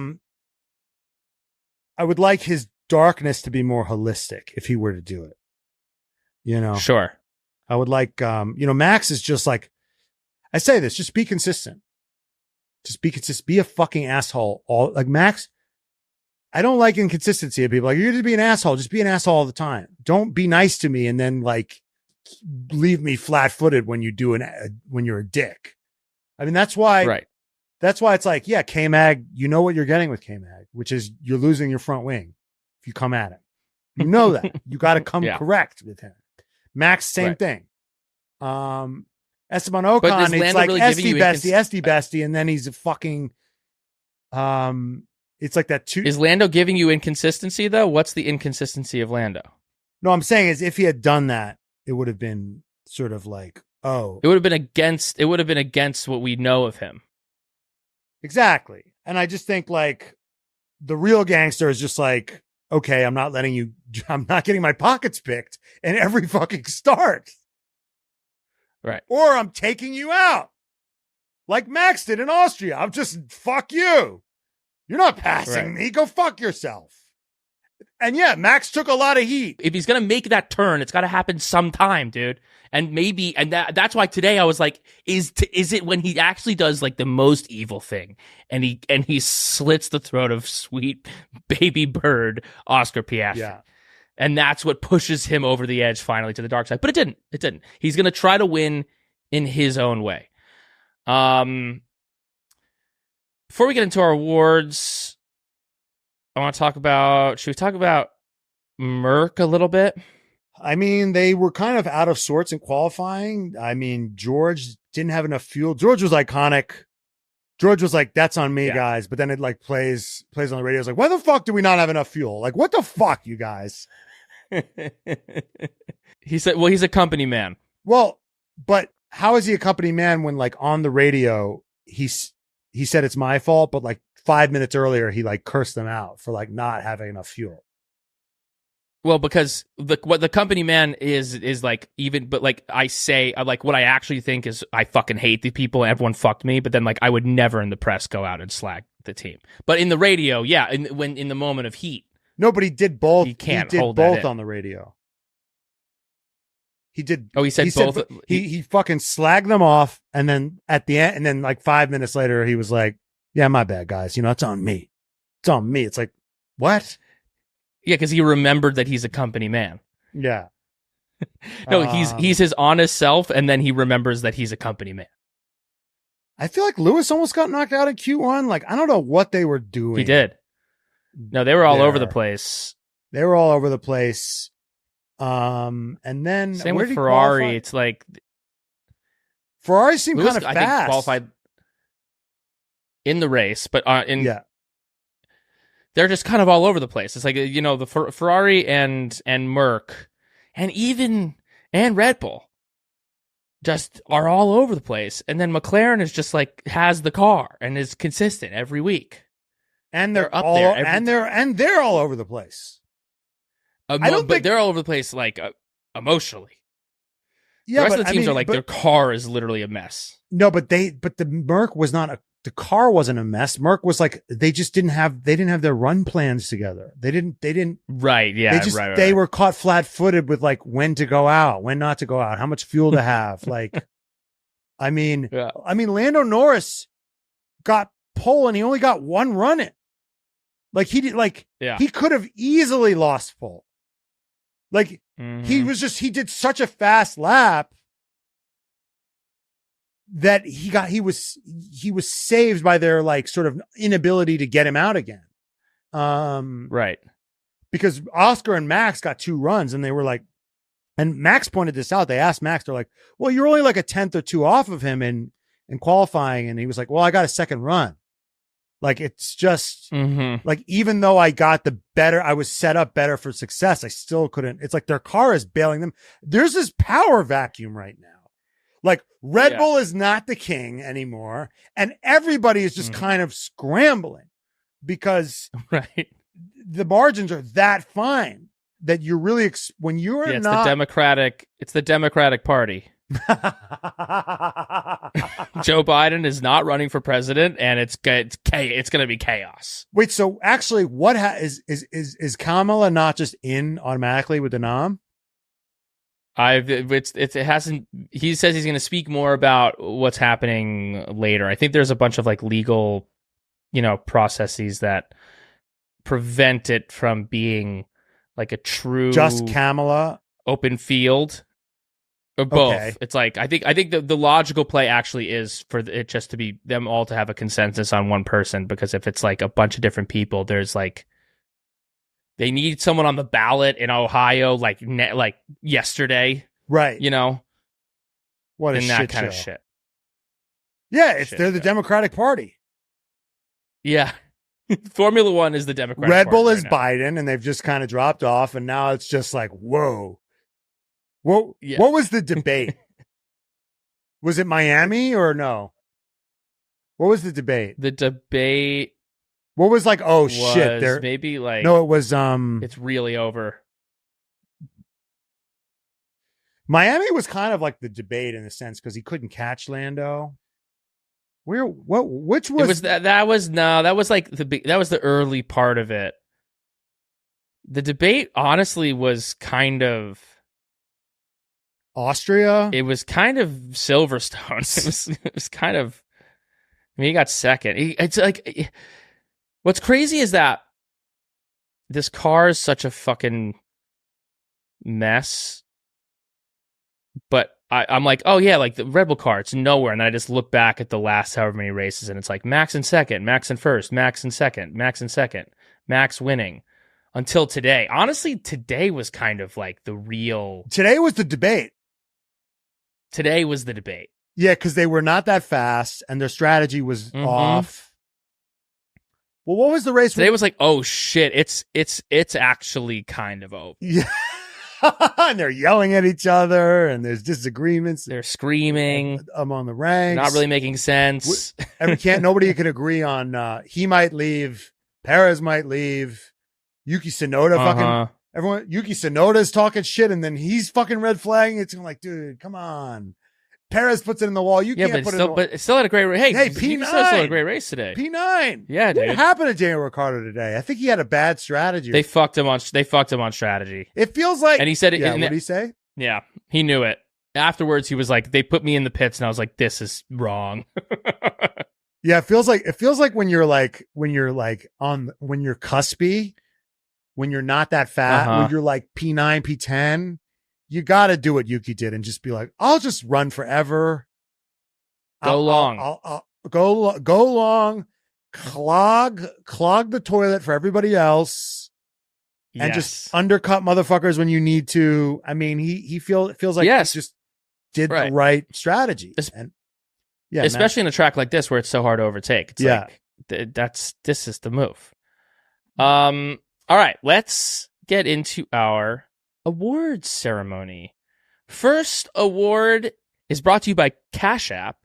would like his darkness to be more holistic if he were to do it. Sure. I would like Max is just like, I say this, just be consistent. Just be consistent. Be a fucking asshole. Like Max, I don't like inconsistency of people. Like, you're just be an asshole. Just be an asshole all the time. Don't be nice to me and then like leave me flat-footed when you do when you're a dick. I mean, that's why. Right. That's why it's like, yeah, K-Mag, you know what you're getting with K-Mag, which is you're losing your front wing if you come at him. You know that. You got to come correct with him. Max, same thing. Esteban Ocon, it's like really SD bestie, and then he's a fucking it's like that too. Is Lando giving you inconsistency though? What's the inconsistency of Lando? No, I'm saying is if he had done that, it would have been sort of like, it would have been against what we know of him. Exactly. And I just think like the real gangster is just like, okay, I'm not getting my pockets picked in every fucking start. Right. Or I'm taking you out. Like Max did in Austria. I'm just, fuck you. You're not passing me. Go fuck yourself. And yeah, Max took a lot of heat. If he's going to make that turn, it's got to happen sometime, dude. And maybe, and that's why today I was like, is it when he actually does like the most evil thing and he slits the throat of sweet baby bird Oscar Piastri. Yeah. And that's what pushes him over the edge finally to the dark side. But it didn't. He's going to try to win in his own way. Before we get into our awards, should we talk about Merc a little bit? I mean, they were kind of out of sorts in qualifying. I mean, George didn't have enough fuel. George was iconic. George was like, that's on me, guys. But then it like plays on the radio. It's like, why the fuck do we not have enough fuel? Like, what the fuck, you guys? He said, well, he's a company man. Well, but how is he a company man when like on the radio, he said it's my fault, but like 5 minutes earlier, he like cursed them out for like not having enough fuel. Well, because what the company man is like, even, but like I say, like what I actually think is I fucking hate the people and everyone fucked me, but then like I would never in the press go out and slag the team. But in the radio, yeah, in the moment of heat. No, but he did both. He can't did hold both that on the radio. He did. Oh, he said both. He fucking slagged them off, and then at the end, and then like 5 minutes later, he was like, "Yeah, my bad, guys. It's on me. It's on me." It's like, what? Yeah, because he remembered that he's a company man. Yeah. No, he's his honest self, and then he remembers that he's a company man. I feel like Lewis almost got knocked out in Q1. Like, I don't know what they were doing. He did. No, they were all over the place. They were all over the place. And then same with Ferrari. It's like Ferrari seemed Lewis, kind of fast. I think qualified in the race, but they're just kind of all over the place. It's like, the Ferrari and Merc and Red Bull just are all over the place. And then McLaren is just like has the car and is consistent every week. And they're up there, and they're all over the place. But they're all over the place, like emotionally. the rest of the teams are like their car is literally a mess. No, but the Merc was not the car wasn't a mess. Merc was like, they didn't have their run plans together. They didn't. Right. Yeah. They were caught flat footed with like when to go out, when not to go out, how much fuel to have. Like, Lando Norris got pole and he only got one run in. Like he could have easily lost pole. Like he did such a fast lap that he was saved by their like sort of inability to get him out again. Right. Because Oscar and Max got 2 runs and they were like, and Max pointed this out. They asked Max, they're like, well, you're only like a 10th or 2 off of him in qualifying. And he was like, well, I got a second run. Like, it's just like, even though I was set up better for success, I still couldn't. It's like their car is bailing them. There's this power vacuum right now. Like Red Bull is not the king anymore. And everybody is just kind of scrambling because the margins are that fine that you're really, when you're it's the Democratic Party. Joe Biden is not running for president, and it's going to be chaos. Wait, so actually, what is Kamala not just in automatically with the nom? It hasn't. He says he's going to speak more about what's happening later. I think there's a bunch of like legal, processes that prevent it from being like a true just Kamala open field. Or both. Okay. It's like I think the logical play actually is for it just to be them all to have a consensus on one person, because if it's like a bunch of different people, there's like they need someone on the ballot in Ohio like yesterday, right? What a shit kind of shit. Yeah, they're the Democratic Party. Yeah. Formula One is the Democratic Red Bull Party is Biden, and they've just kind of dropped off, and now it's just like, whoa. What was the debate? Was it Miami or no? What was the debate? The debate. What was like? Oh shit! There maybe like no. It was It's really over. Miami was kind of like the debate in a sense because he couldn't catch Lando. Which was that was like that was the early part of it. The debate honestly was kind of Austria. It was kind of Silverstone. It was kind of. I mean, he got second. It's like, what's crazy is that this car is such a fucking mess. But I'm like, oh yeah, like the Red Bull car, it's nowhere. And I just look back at the last however many races, and it's like Max in second, Max in first, Max in second, Max in second, Max winning. Until today. Honestly, today was kind of like the real. Today was the debate. Yeah, because they were not that fast and their strategy was off. Well, what was the race? Today was like, oh shit, it's actually kind of over. Yeah. And they're yelling at each other and there's disagreements. They're screaming. Among the ranks. Not really making sense. Nobody can agree on he might leave. Perez might leave. Yuki Tsunoda Yuki Tsunoda's talking shit, and then he's fucking red flagging. It's like, dude, come on. Perez puts it in the wall. But it still had a great race. Hey, P9 still had a great race today. P9. Yeah, dude. What happened to Daniel Ricciardo today? I think he had a bad strategy. They fucked him on strategy. It feels like, and he said, what did he say? Yeah, he knew it. Afterwards, he was like, they put me in the pits, and I was like, this is wrong. Yeah, it feels like when you're cuspy. When you're not that fat, when you're like P9, P10, you got to do what Yuki did and just be like, I'll just run forever. Go long. I'll go long, clog the toilet for everybody else, and just undercut motherfuckers when you need to. I mean, he feels like he just did the right strategy. Especially in a track like this where it's so hard to overtake. It's like, this is the move. All right, let's get into our awards ceremony. First award is brought to you by Cash App.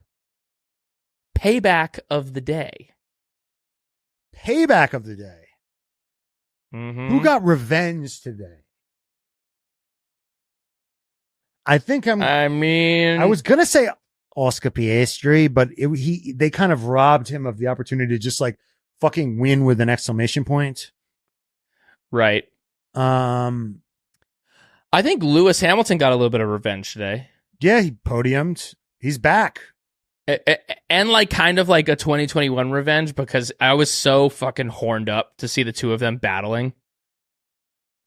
Payback of the day. Payback of the day. Who got revenge today? I think I was going to say Oscar Piastri, but they kind of robbed him of the opportunity to just like fucking win with an exclamation point. Right. I think Lewis Hamilton got a little bit of revenge today. Yeah, he podiumed. He's back. And like kind of like a 2021 revenge, because I was so fucking horned up to see the two of them battling.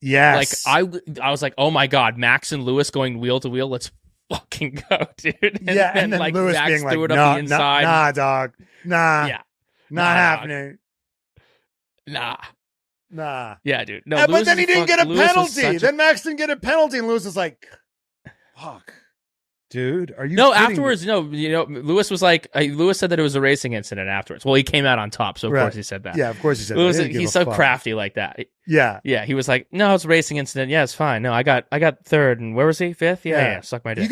Yes. Like I was like, oh my God, Max and Lewis going wheel to wheel. Let's fucking go, dude. And then like Lewis Max being like, threw it up the inside. Nah, dog. Nah. Yeah. Not happening. Nah. Yeah, dude. No, but then he didn't get a penalty. Then Max didn't get a penalty, and Lewis was like, fuck. Dude, are you No, kidding afterwards, me? Lewis was like, Lewis said that it was a racing incident afterwards. Well, he came out on top, so of course he said that. Yeah, of course he said Lewis, that. He's so crafty like that. Yeah. Yeah, he was like, no, it's a racing incident. Yeah, it's fine. No, I got third, and where was he? Fifth? Yeah, suck my dick. You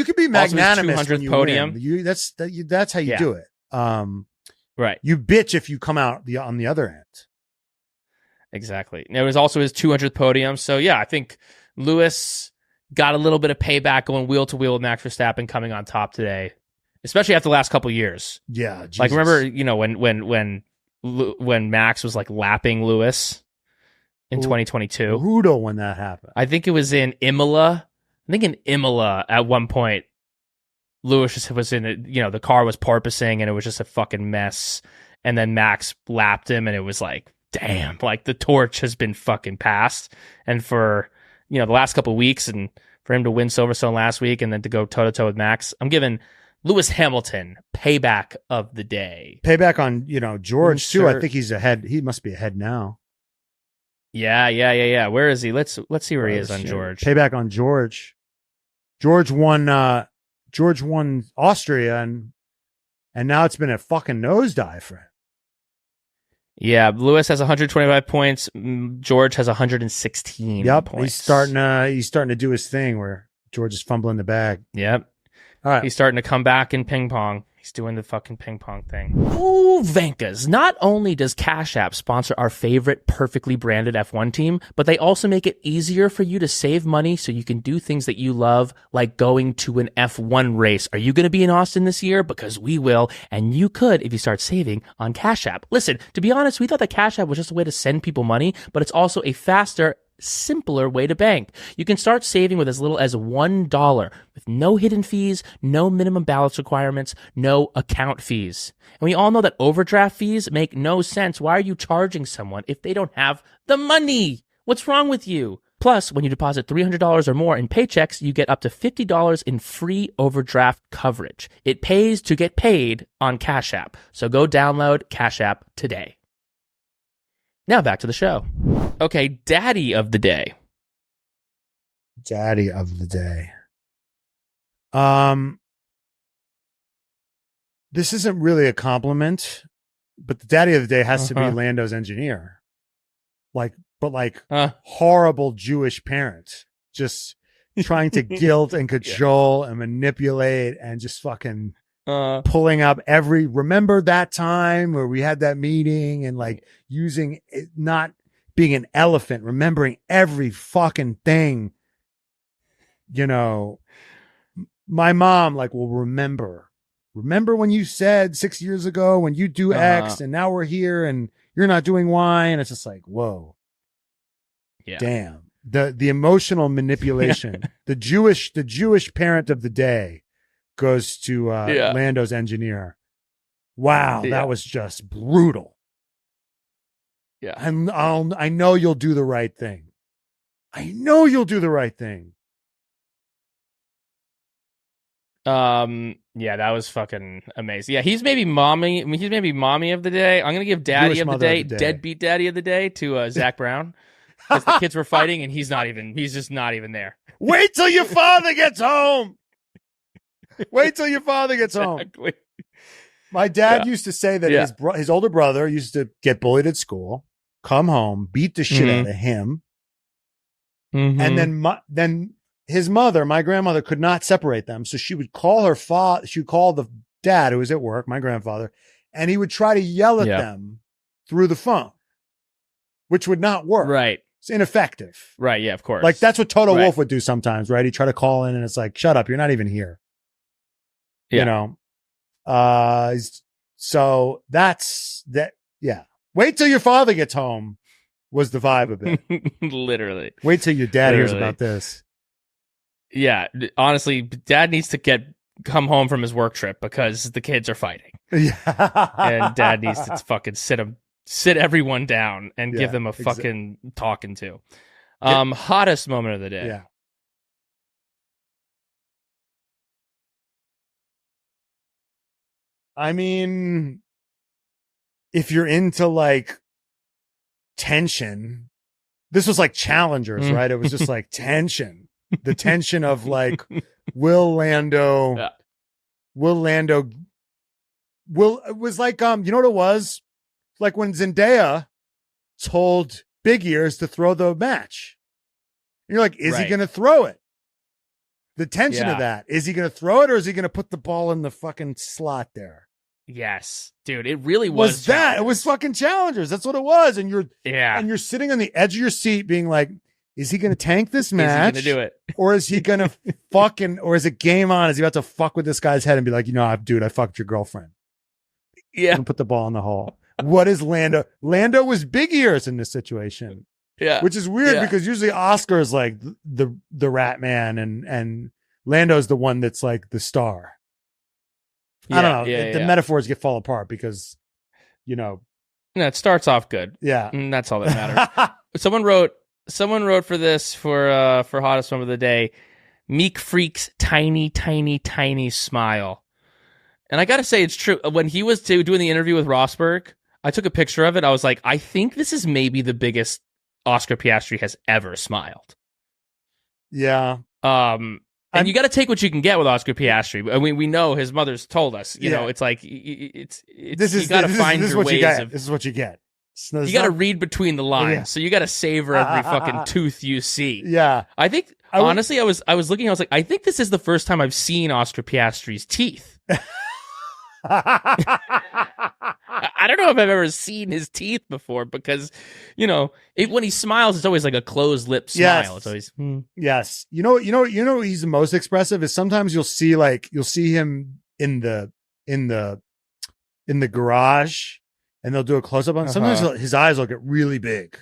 could be magnanimous when you podium. win. That's how you do it. Right. You bitch if you come out on the other end. Exactly. And it was also his 200th podium. So yeah, I think Lewis got a little bit of payback going wheel to wheel with Max Verstappen coming on top today, especially after the last couple of years. Yeah, Jesus. Like remember, when Max was like lapping Lewis in 2022. Brutal when that happened. I think it was in Imola. At one point, Lewis was in it. The car was porpoising and it was just a fucking mess. And then Max lapped him, and it was like, damn, like the torch has been fucking passed. And for the last couple of weeks, and for him to win Silverstone last week and then to go toe-to-toe with Max, I'm giving Lewis Hamilton payback of the day. Payback on, George, too. I think he's ahead. He must be ahead now. Yeah. Where is he? Let's see where he is on George. Payback on George. George won Austria, and now it's been a fucking nosedive for him. Yeah, Lewis has 125 points. George has 116 points. He's starting to do his thing where George is fumbling the bag. Yep. All right. He's starting to come back in ping pong. He's doing the fucking ping pong thing. Ooh, Vankas. Not only does Cash App sponsor our favorite perfectly branded F1 team, but they also make it easier for you to save money so you can do things that you love, like going to an F1 race. Are you going to be in Austin this year? Because we will, and you could if you start saving on Cash App. Listen, to be honest, we thought that Cash App was just a way to send people money, but it's also a faster, simpler way to bank. You can start saving with as little as $1 with no hidden fees, no minimum balance requirements, no account fees. And we all know that overdraft fees make no sense. Why are you charging someone if they don't have the money? What's wrong with you? Plus, when you deposit $300 or more in paychecks, you get up to $50 in free overdraft coverage. It pays to get paid on Cash App. So go download Cash App today. Now back to the show. Okay, daddy of the day. Daddy of the day. This isn't really a compliment, but the daddy of the day has to be Lando's engineer. Horrible Jewish parent. Just trying to guilt and cajole and manipulate and just fucking pulling up remember that time where we had that meeting and like using it, not being an elephant, remembering every fucking thing, my mom will remember when you said 6 years ago when you do X and now we're here and you're not doing Y. And it's just like, whoa, damn the emotional manipulation, the Jewish parent of the day goes to Lando's engineer. Wow, that was just brutal. Yeah. And I know you'll do the right thing. Yeah, that was fucking amazing. Yeah, he's maybe mommy of the day. I'm gonna give daddy of the day, deadbeat daddy of the day to Zach Brown. Because the kids were fighting and he's just not even there. Wait till your father gets home. Home. My dad used to say that his older brother used to get bullied at school, come home, beat the shit out of him. Mm-hmm. And then his mother, my grandmother, could not separate them. So she would call her father. She would call the dad who was at work, my grandfather, and he would try to yell at them through the phone, which would not work. Right. It's ineffective. Right. Yeah, of course. Like that's what Toto Wolff would do sometimes, right? He'd try to call in and it's like, shut up. You're not even here. Yeah. You know? So that's that. Yeah. Wait till your father gets home was the vibe of it. Literally. Wait till your dad hears about this. Yeah. Honestly, dad needs to come home from his work trip because the kids are fighting. Yeah. And dad needs to fucking sit everyone down and give them a fucking talking to. Hottest moment of the day. Yeah. I mean, if you're into like tension, this was like Challengers, right? It was just like tension. The tension of like, will Lando, it was like, you know what it was? Like when Zendaya told Big Ears to throw the match. And you're like, is he going to throw it? The tension of that. Is he going to throw it or is he going to put the ball in the fucking slot there? Yes, dude. It really was that. It was fucking Challengers. That's what it was. And you're sitting on the edge of your seat being like, is he going to tank this match? Is he going to do it? Or is he going to or is it game on? Is he about to fuck with this guy's head and be like, dude, I fucked your girlfriend. Yeah. And put the ball in the hole. What is Lando? Lando was Big Ears in this situation. Yeah. Which is weird because usually Oscar is like the rat man and Lando's the one that's like the star. I don't know. The metaphors fall apart because, No, it starts off good. Yeah. And that's all that matters. Someone wrote for this for hottest moment of the day, Meek Freak's tiny, tiny, tiny smile. And I got to say, it's true. When he was doing the interview with Rosberg, I took a picture of it. I was like, I think this is maybe the biggest Oscar Piastri has ever smiled. Yeah. And you got to take what you can get with Oscar Piastri. I mean, we know his mother's told us, you know, it's like, it's you got to find your ways This is what you get. You got to read between the lines. So you got to savor every fucking tooth you see. Yeah. I think, honestly, I was looking, I was like, I think this is the first time I've seen Oscar Piastri's teeth. I don't know if I've ever seen his teeth before because, when he smiles, it's always like a closed lip smile. Yes. It's always yes. You know, he's the most expressive is sometimes you'll see him in the garage and they'll do a close up on. Sometimes his eyes will get really big.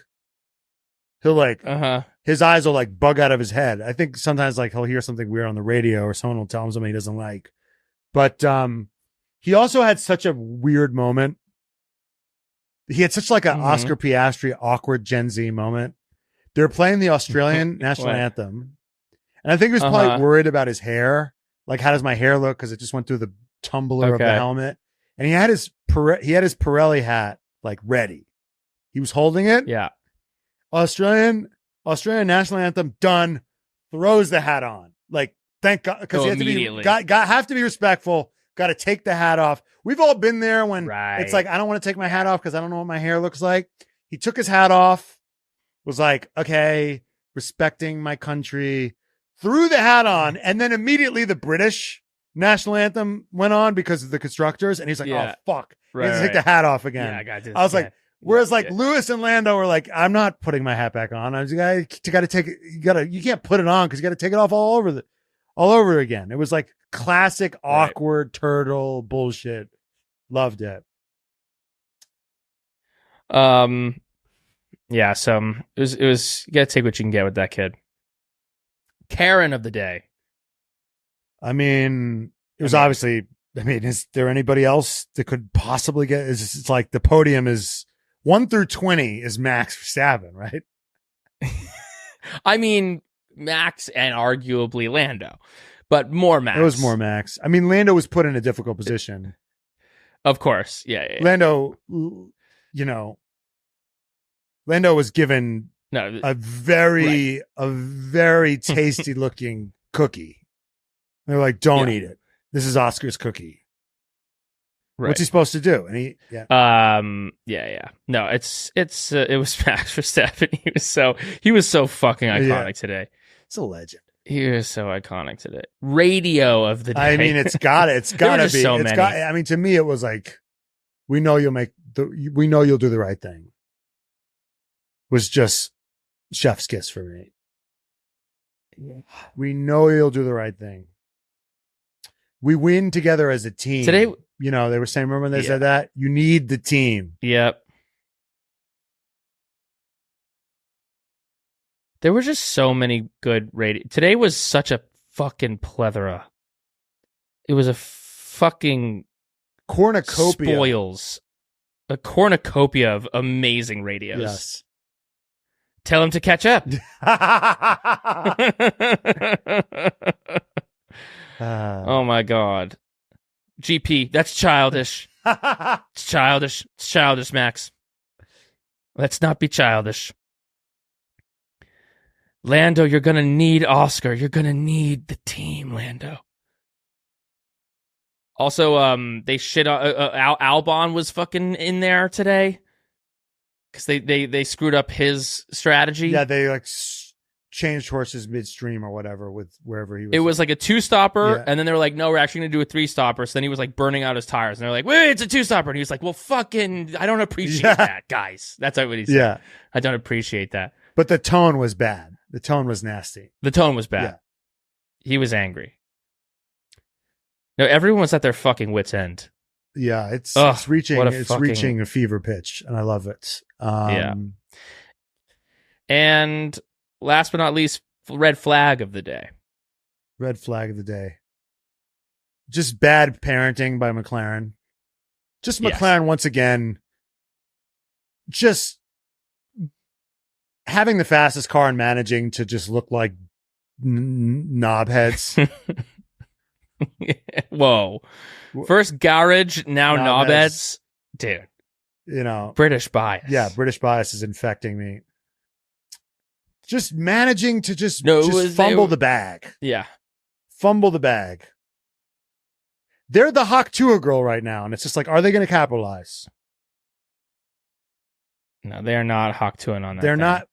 He'll his eyes will like bug out of his head. I think sometimes like he'll hear something weird on the radio or someone will tell him something he doesn't like. But he also had such a weird moment. He had such like an Oscar Piastri awkward Gen Z moment. They were playing the Australian national anthem. And I think he was probably worried about his hair. Like, how does my hair look? Because it just went through the tumbler of the helmet. And he had his Pirelli hat like ready. He was holding it. Yeah. Australian national anthem done. Throws the hat on. Like, thank God, because you have to be respectful. Got to take the hat off. We've all been there when it's like, I don't want to take my hat off because I don't know what my hair looks like. He took his hat off, was like, okay, respecting my country, threw the hat on, and then immediately the British national anthem went on because of the constructors, and he's like, oh, fuck. He has to take the hat off again. Yeah, I was like, whereas like Lewis and Lando were like, I'm not putting my hat back on. I was like, you got to take it. You can't put it on because you got to take it off all over again. It was like classic awkward turtle bullshit. Loved it. Yeah, so it was you gotta take what you can get with that kid. Karen of the day. I mean, it was obviously, is there anybody else that could possibly get, it's like the podium is 1 through 20 is Max Verstappen, right? I mean, Max and arguably Lando, but more Max. It was more Max. I mean, Lando was put in a difficult position. Of course. Yeah. Lando, Lando was given a very tasty looking cookie. They're like, don't eat it. This is Oscar's cookie. Right. What's he supposed to do? And he, No, it was Max Verstappen. He was so fucking iconic today. It's a legend. He was so iconic today. Radio of the day. I mean, it's gotta be. So many. To me, it was like, we know you'll do the right thing. Was just chef's kiss for me. We know he'll do the right thing. We win together as a team. Today, they were saying, remember when they said that? You need the team. Yep. There were just so many good radio. Today was such a fucking plethora. It was a fucking cornucopia. Spoils. A cornucopia of amazing radios. Yes. Tell him to catch up. Oh my God. GP, that's childish. It's childish. It's childish, Max. Let's not be childish. Lando, you're going to need Oscar. You're going to need the team, Lando. Also, they shit on Albon was fucking in there today because they screwed up his strategy. Yeah, they changed horses midstream or whatever with wherever he was. It was like a 2-stopper, and then they were like, no, we're actually going to do a 3-stopper. So then he was like burning out his tires, and they're like, wait, it's a 2-stopper. And he was like, well, fucking, I don't appreciate that, guys. That's what he said. Yeah. I don't appreciate that. But the tone was bad. The tone was nasty. The tone was bad. Yeah. He was angry. No, everyone was at their fucking wit's end. Yeah, it's reaching a fever pitch, and I love it. Yeah. And last but not least, red flag of the day. Red flag of the day. Just bad parenting by McLaren. Just McLaren once again. Just having the fastest car and managing to just look like knobheads. Whoa. First garage, now knobheads. Dude. British bias. Yeah, British bias is infecting me. Just managing to fumble the bag. Yeah. Fumble the bag. They're the Hawk Tour girl right now, and it's just like, are they going to capitalize? No, they're not Hawk Touring on that. They're not.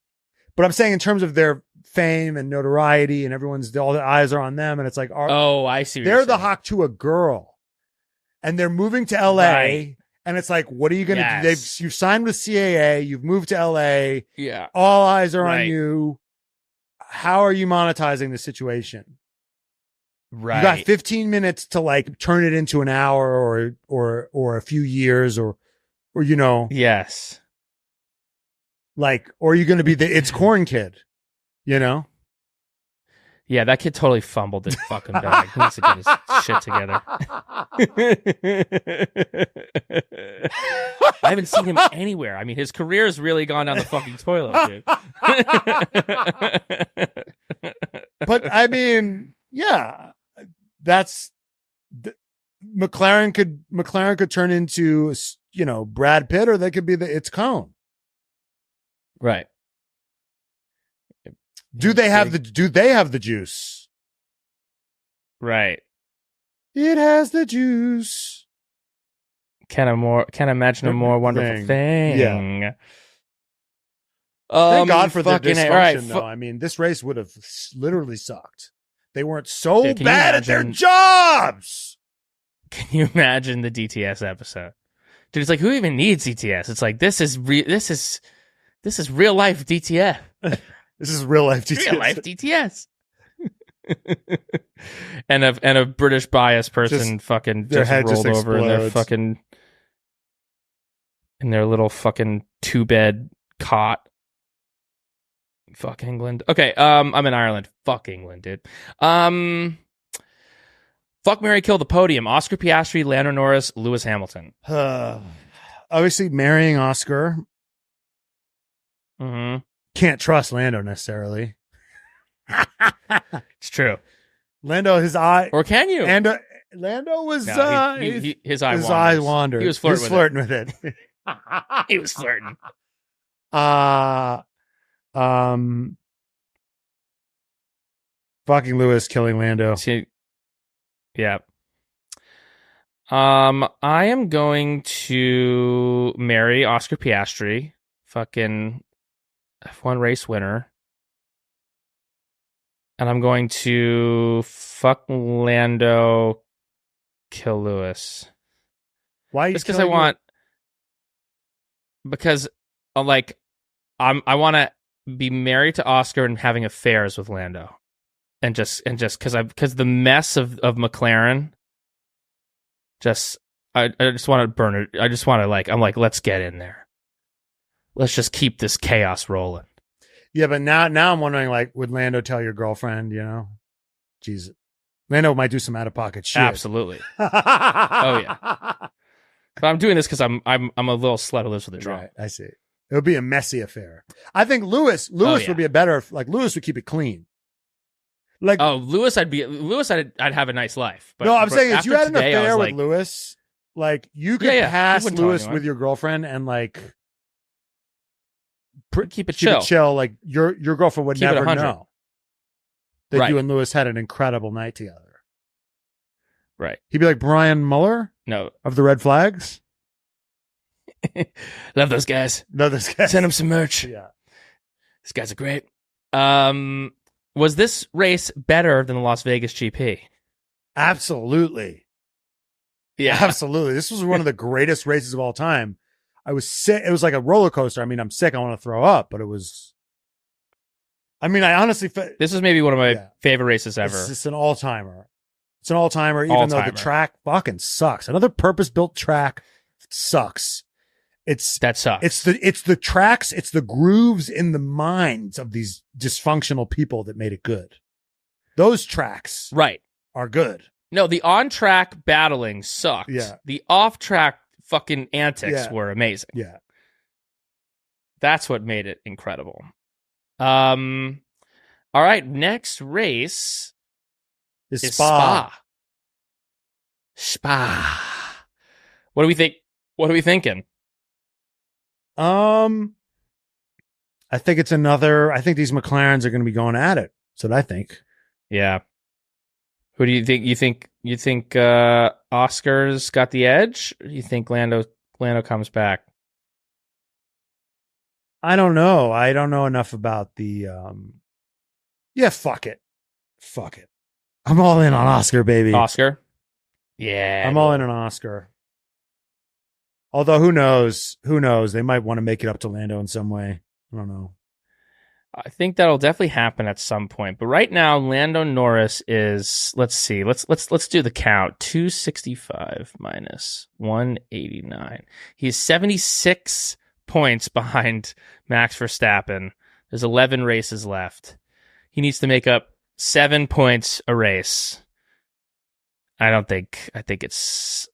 But I'm saying in terms of their fame and notoriety, and all the eyes are on them, and it's like, I see. They're the Hawk Tour girl, and they're moving to LA, right. And it's like, what are you going to do? You've signed with CAA, you've moved to LA, all eyes are on you. How are you monetizing the situation? Right, you got 15 minutes to turn it into an hour or a few years or yes. Or are you going to be the It's Corn kid, Yeah, that kid totally fumbled his fucking bag. He needs to get his shit together. I haven't seen him anywhere. I mean, his career's really gone down the fucking toilet, dude. But I mean, yeah, that's McLaren could turn into Brad Pitt, or they could be the It's Cone. Right. Do they have the juice? Right. It has the juice. Can't imagine a more wonderful thing. Yeah. Thank God for the dysfunction, though. I mean, this race would have literally sucked. They weren't so bad at their jobs. Can you imagine the DTS episode? Dude, it's like, who even needs DTS? It's like, this is real life DTF. This is real life DTS. Real life DTS. and a British bias person just rolled over in their little fucking 2-bed cot. Fuck England. Okay, I'm in Ireland. Fuck England, dude. Fuck, marry, kill the podium. Oscar Piastri, Lando Norris, Lewis Hamilton. Obviously, marrying Oscar. Mm-hmm. Can't trust Lando necessarily. It's true. Lando, his eye, or can you? And Lando was his eye wandered. He was flirting with it. He was flirting. Fucking Lewis killing Lando. Yeah. I am going to marry Oscar Piastri, fucking F1 race winner. And I'm going to fuck Lando, kill Lewis. Why? Just because I want to be married to Oscar and having affairs with Lando, and just because the mess of McLaren, I just want to burn it. I just want to I'm like, let's get in there. Let's just keep this chaos rolling. Yeah, but now I'm wondering, like, would Lando tell your girlfriend? Jesus, Lando might do some out of pocket shit. Absolutely. Oh yeah. But I'm doing this because I'm a little slut who lives with a drunk. Right, I see. It would be a messy affair. I think Lewis would be a better, Lewis would keep it clean. Lewis, I'd have a nice life. But, no, I'm saying if you had today, an affair with Lewis, you could pass Lewis with your girlfriend and keep it chill. Your girlfriend would never know that you and Lewis had an incredible night together. Right. He'd be like Brian Mueller? No. Of the Red Flags? Love those guys. Send them some merch. Yeah. These guys are great. Was this race better than the Las Vegas GP? Absolutely. Yeah. Absolutely. This was one of the greatest races of all time. I was sick. It was like a roller coaster. I mean, I'm sick. I want to throw up, but it was. I mean, I honestly. This is maybe one of my favorite races ever. It's an all-timer. It's an all-timer, even though the track fucking sucks. Another purpose-built track sucks. That sucks. It's the tracks, it's the grooves in the minds of these dysfunctional people that made it good. Those tracks are good. No, the on-track battling sucked. Yeah. The off-track fucking antics were amazing. Yeah. That's what made it incredible. All right, next race is Spa. What do we think? What are we thinking? I think it's I think these McLarens are going to be going at it. That's what I think. Yeah. Who do you think? You think Oscar's got the edge? Or do you think Lando comes back? I don't know. I don't know enough about the. Fuck it. I'm all in on Oscar, baby. Oscar. Yeah, I'm all in on Oscar. Although who knows? They might want to make it up to Lando in some way. I don't know. I think that'll definitely happen at some point. But right now, Lando Norris is. Let's see. Let's do the count. 265 minus 189. He's 76 points behind Max Verstappen. There's 11 races left. He needs to make up 7 points a race. I think that's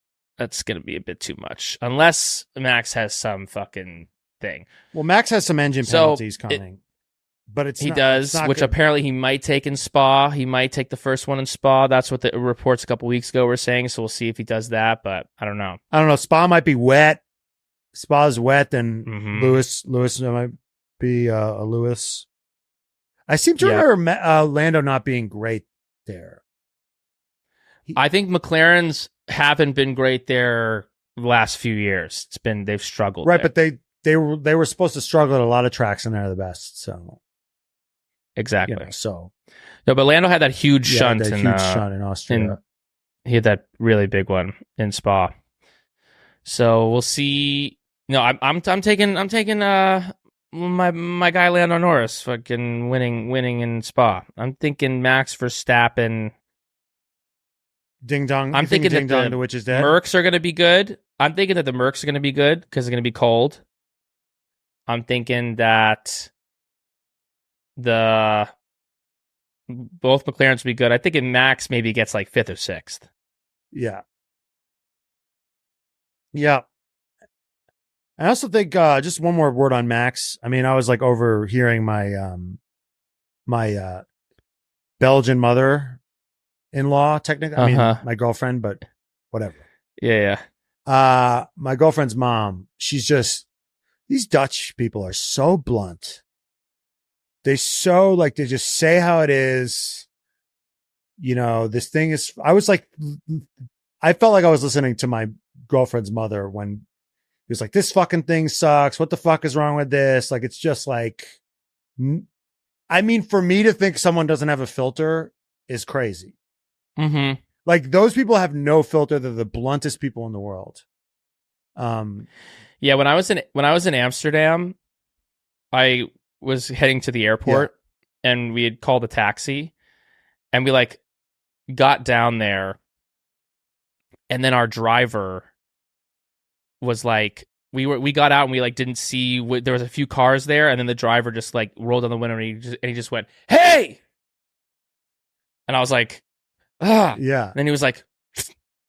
going to be a bit too much. Unless Max has some fucking thing. Well, Max has some engine penalties coming. But he does, which apparently he might take in Spa. He might take the first one in Spa. That's what the reports a couple weeks ago were saying. So we'll see if he does that. But I don't know. Spa might be wet. Spa's wet, and Lewis might be a Lewis. I seem to remember Lando not being great there. I think McLaren's haven't been great there the last few years. They've struggled. Right, there. but they were supposed to struggle at a lot of tracks, and they're the best. So exactly. No, but Lando had that huge shunt in Austria. He had that really big one in Spa. So we'll see. No, I'm taking my guy Lando Norris fucking winning in Spa. I'm thinking Max Verstappen. Ding dong. I'm thinking ding that dong, the the witch is dead. Mercs are going to be good. I'm thinking that the Mercs are going to be good because it's going to be cold. I'm thinking that both McLarens will be good. I think Max maybe gets like 5th or 6th. Yeah. Yeah. I also think just one more word on Max. I mean, I was like overhearing my my Belgian mother-in-law, technically. I mean, my girlfriend, but whatever. Yeah. My girlfriend's mom, she's just, these Dutch people are so blunt. They just say how it is. This thing is, I felt like I was listening to my girlfriend's mother when he was like, this fucking thing sucks. What the fuck is wrong with this? Like, it's just like, I mean, for me to think someone doesn't have a filter is crazy. Mm-hmm. Like, those people have no filter. They're the bluntest people in the world. Yeah. When I was in Amsterdam, I was heading to the airport, and we had called a taxi, and we like got down there, and then our driver was like, we got out and we like didn't see there was a few cars there, and then the driver just like rolled down the window and he just went, "Hey!" And I was like, "Ah." Yeah. And then he was like,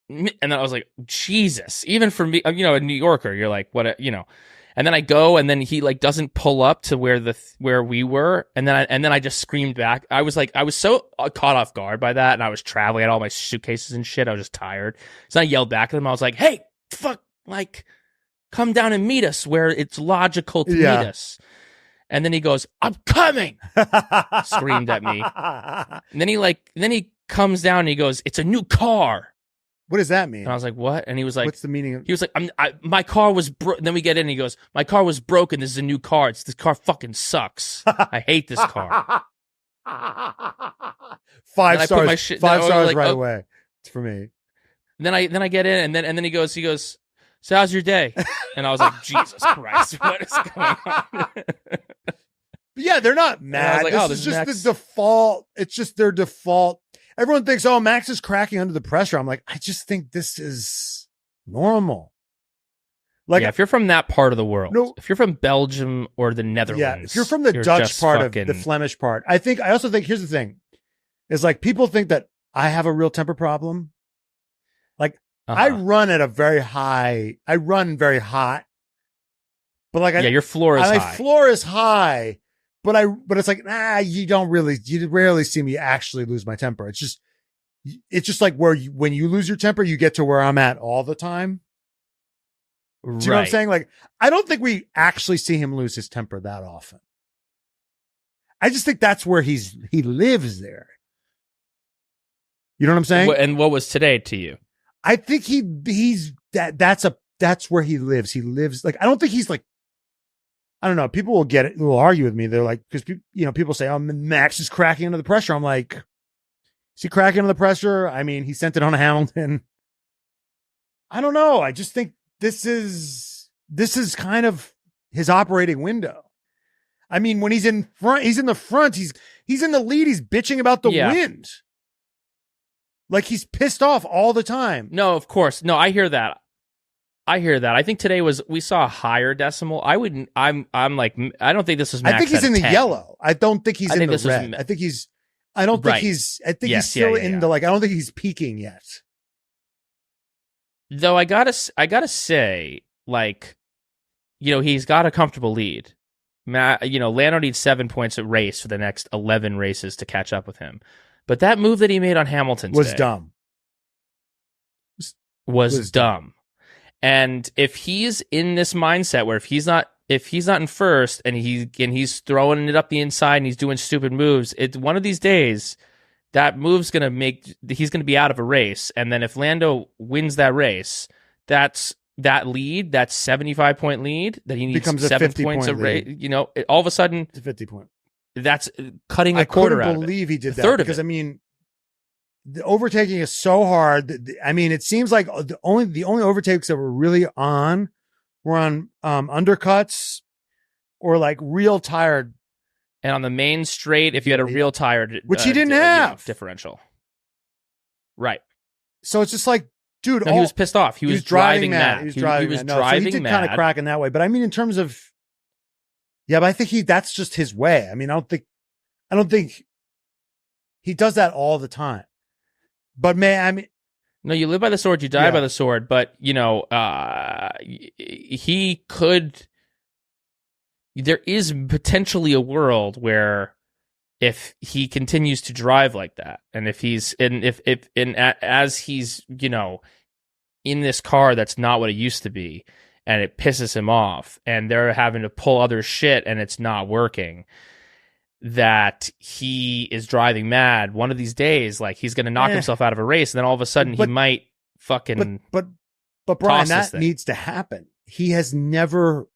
and then I was like, Jesus. Even for me, a New Yorker, you're like, what, And then I go, and then he like doesn't pull up to where we were, and then I just screamed back. I was so caught off guard by that, and I was traveling, I had all my suitcases and shit. I was just tired, so I yelled back at him. I was like, "Hey, fuck, like, come down and meet us where it's logical to meet us." And then he goes, "I'm coming!" Screamed at me. And then he comes down and he goes, "It's a new car." What does that mean? And I was like, "What?" And he was like, "What's the meaning of?" He was like, "My car was broken." Then we get in and he goes, "My car was broken. This is a new car. This car fucking sucks. I hate this car." 5 stars. 5 stars right away. It's for me. Then I get in, and then he goes, "So how's your day?" And I was like, Jesus Christ, what is going on? Yeah, they're not mad. Like, this is just the default. It's just their default. Everyone thinks, "Oh, Max is cracking under the pressure." I'm like, I just think this is normal. Like, if you're from that part of the world, if you're from Belgium or the Netherlands, if you're from the Dutch part of the Flemish part, I also think here's the thing, is like people think that I have a real temper problem. Like, I run at a very high. I run very hot, but like, your floor is high. My floor is high, but it's like, you rarely see me actually lose my temper. It's just like when you lose your temper, you get to where I'm at all the time. Do you know what I'm saying? Like, I don't think we actually see him lose his temper that often. I just think that's where he lives there. You know what I'm saying? And what was today to you? I think that's where he lives. He lives like, I don't think he's like, I don't know. People will get it. Will argue with me. They're like, because people say, "Oh, Max is cracking under the pressure." I'm like, is he cracking under the pressure? I mean, he sent it on to Hamilton. I don't know. I just think this is kind of his operating window. I mean, when he's in front, he's in the front. He's in the lead. He's bitching about the wind. Like, he's pissed off all the time. No, of course. No, I hear that. I think today we saw a higher decimal. I'm like, I don't think this is Max. I think he's in the 10. yellow. I don't think he's in the red. I think he's still in the, like, I don't think he's peaking yet. Though I gotta say, like, he's got a comfortable lead. Lando needs 7 points a race for the next 11 races to catch up with him. But that move that he made on Hamilton today was dumb. Was dumb. And if he's in this mindset where if he's not in first and he's throwing it up the inside and he's doing stupid moves, it's one of these days that move's he's gonna be out of a race. And then if Lando wins that race, that 75 point lead that he needs becomes 7 points a race. All of a sudden it's a 50 point. That's cutting a quarter out of it. I couldn't believe he did that because, I mean, the overtaking is so hard. I mean, it seems like the only overtakes that were really on were on undercuts or like real tired. And on the main straight, if you had a real tired, which he didn't have differential, right? So it's just like, dude, he was pissed off. He was driving mad. He was driving mad. So he did kind of crack in that way. But I mean, in terms of, but I think that's just his way. I mean, I don't think he does that all the time. But man, I mean, no, you live by the sword, you die by the sword. But he could. There is potentially a world where, if he continues to drive like that, and if he's as he's in this car that's not what it used to be, and it pisses him off, and they're having to pull other shit, and it's not working, that he is driving mad. One of these days, like, he's going to knock himself out of a race, and then all of a sudden he might fucking. But Brian, that needs to happen. He has never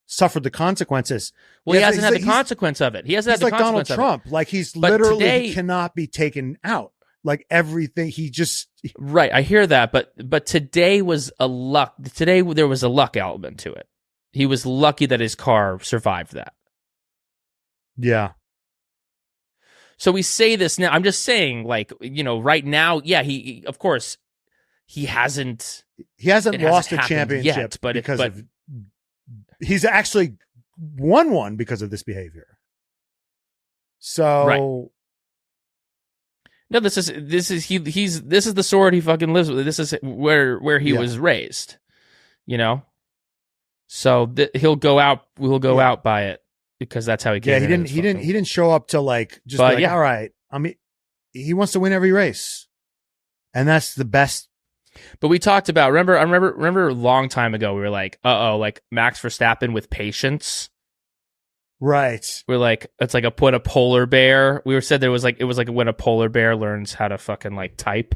suffered the consequences. Well, he hasn't had the consequence of it. He hasn't had the consequence of it. He's like Donald Trump. Like, he's literally cannot be taken out. Like, everything, he just. Right, I hear that, but today was a luck. Today there was a luck element to it. He was lucky that his car survived that. Yeah. So we say this now. I'm just saying, like, right now, yeah, he of course he hasn't lost a championship yet, but he's actually won one because of this behavior. So right. No, this is the sword he fucking lives with. This is where he was raised, So we'll go out by it because that's how he came. Yeah, he didn't show up to like just be like, all right. I mean, he wants to win every race, and that's the best. But we talked about. I remember a long time ago. We were like, like Max Verstappen with patience. Right. We're like, it's like when a polar bear. We said it was like when a polar bear learns how to fucking like type.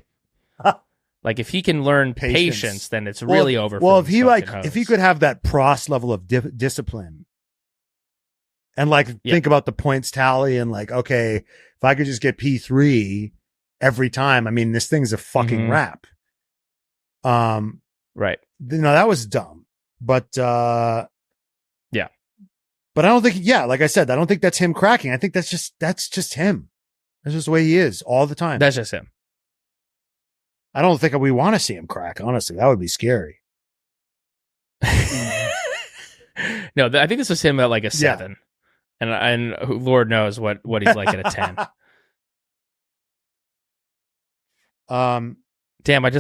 Like if he can learn patience, then it's really over. Well, if he could have that Prost level of discipline, and like think about the points tally, and like, okay, if I could just get P3 every time, I mean, this thing's a fucking wrap. Right. No, that was dumb, but but I don't think, like I said, I don't think that's him cracking. I think that's just him. That's just the way he is all the time. That's just him. I don't think we want to see him crack. Honestly, that would be scary. No, I think this was him at like a 7, and Lord knows what he's like at a 10. Damn, I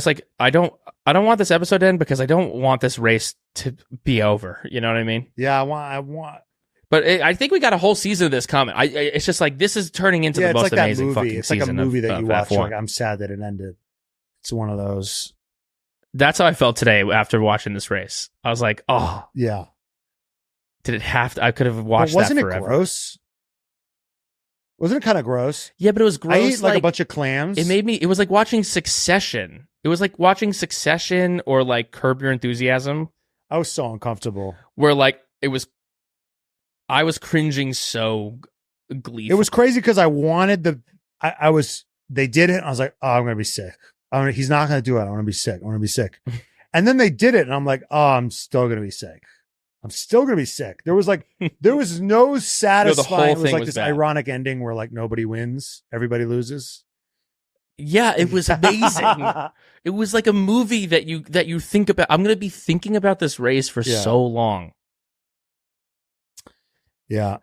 don't want this episode to end because I don't want this race to be over. You know what I mean? Yeah, I want. But I think we got a whole season of this coming. It's just like this is turning into the most amazing fucking season. It's like a movie that you watch. F1. Like, I'm sad that it ended. It's one of those. That's how I felt today after watching this race. I was like, oh yeah. Did it have to? I could have watched that forever. Wasn't it gross? Wasn't it kind of gross? Yeah, but it was gross. I ate like a bunch of clams. It was like watching Succession. It was like watching Succession or like Curb Your Enthusiasm. I was so uncomfortable. Where like I was cringing so gleefully. It was crazy because I wanted they did it. And I was like, oh, I'm going to be sick. He's not going to do it. I want to be sick. I want to be sick. And then they did it. And I'm like, oh, I'm still going to be sick. I'm still going to be sick. There was no satisfying. It was like this ironic ending where like nobody wins. Everybody loses. Yeah, it was amazing. It was like a movie that you think about. I'm going to be thinking about this race for so long. Yeah.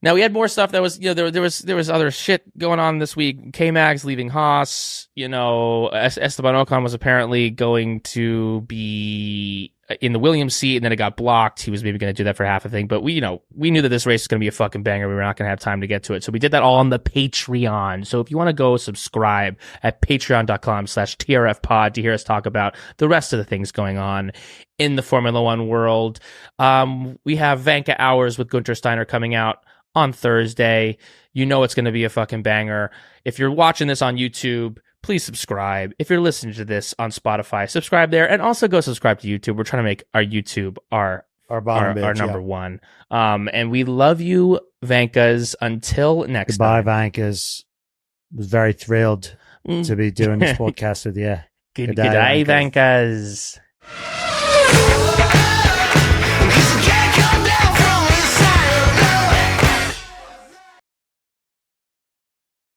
Now we had more stuff that was, there was other shit going on this week. K-Mag's leaving Haas. Esteban Ocon was apparently going to be in the Williams seat, and then it got blocked. He was maybe going to do that for half a thing, but we knew that this race was going to be a fucking banger. We were not going to have time to get to it, so we did that all on the Patreon. So if you want to go subscribe at patreon.com/TRFpod to hear us talk about the rest of the things going on in the Formula One world. We have Vanka Hours with Gunter Steiner coming out on Thursday. It's going to be a fucking banger. If you're watching this on YouTube, please subscribe. If you're listening to this on Spotify, subscribe there, and also go subscribe to YouTube. We're trying to make our YouTube our number one. And we love you, Vankas. Until next time. Goodbye, Vankas. Was very thrilled to be doing this podcast with you. Good day, Vankas.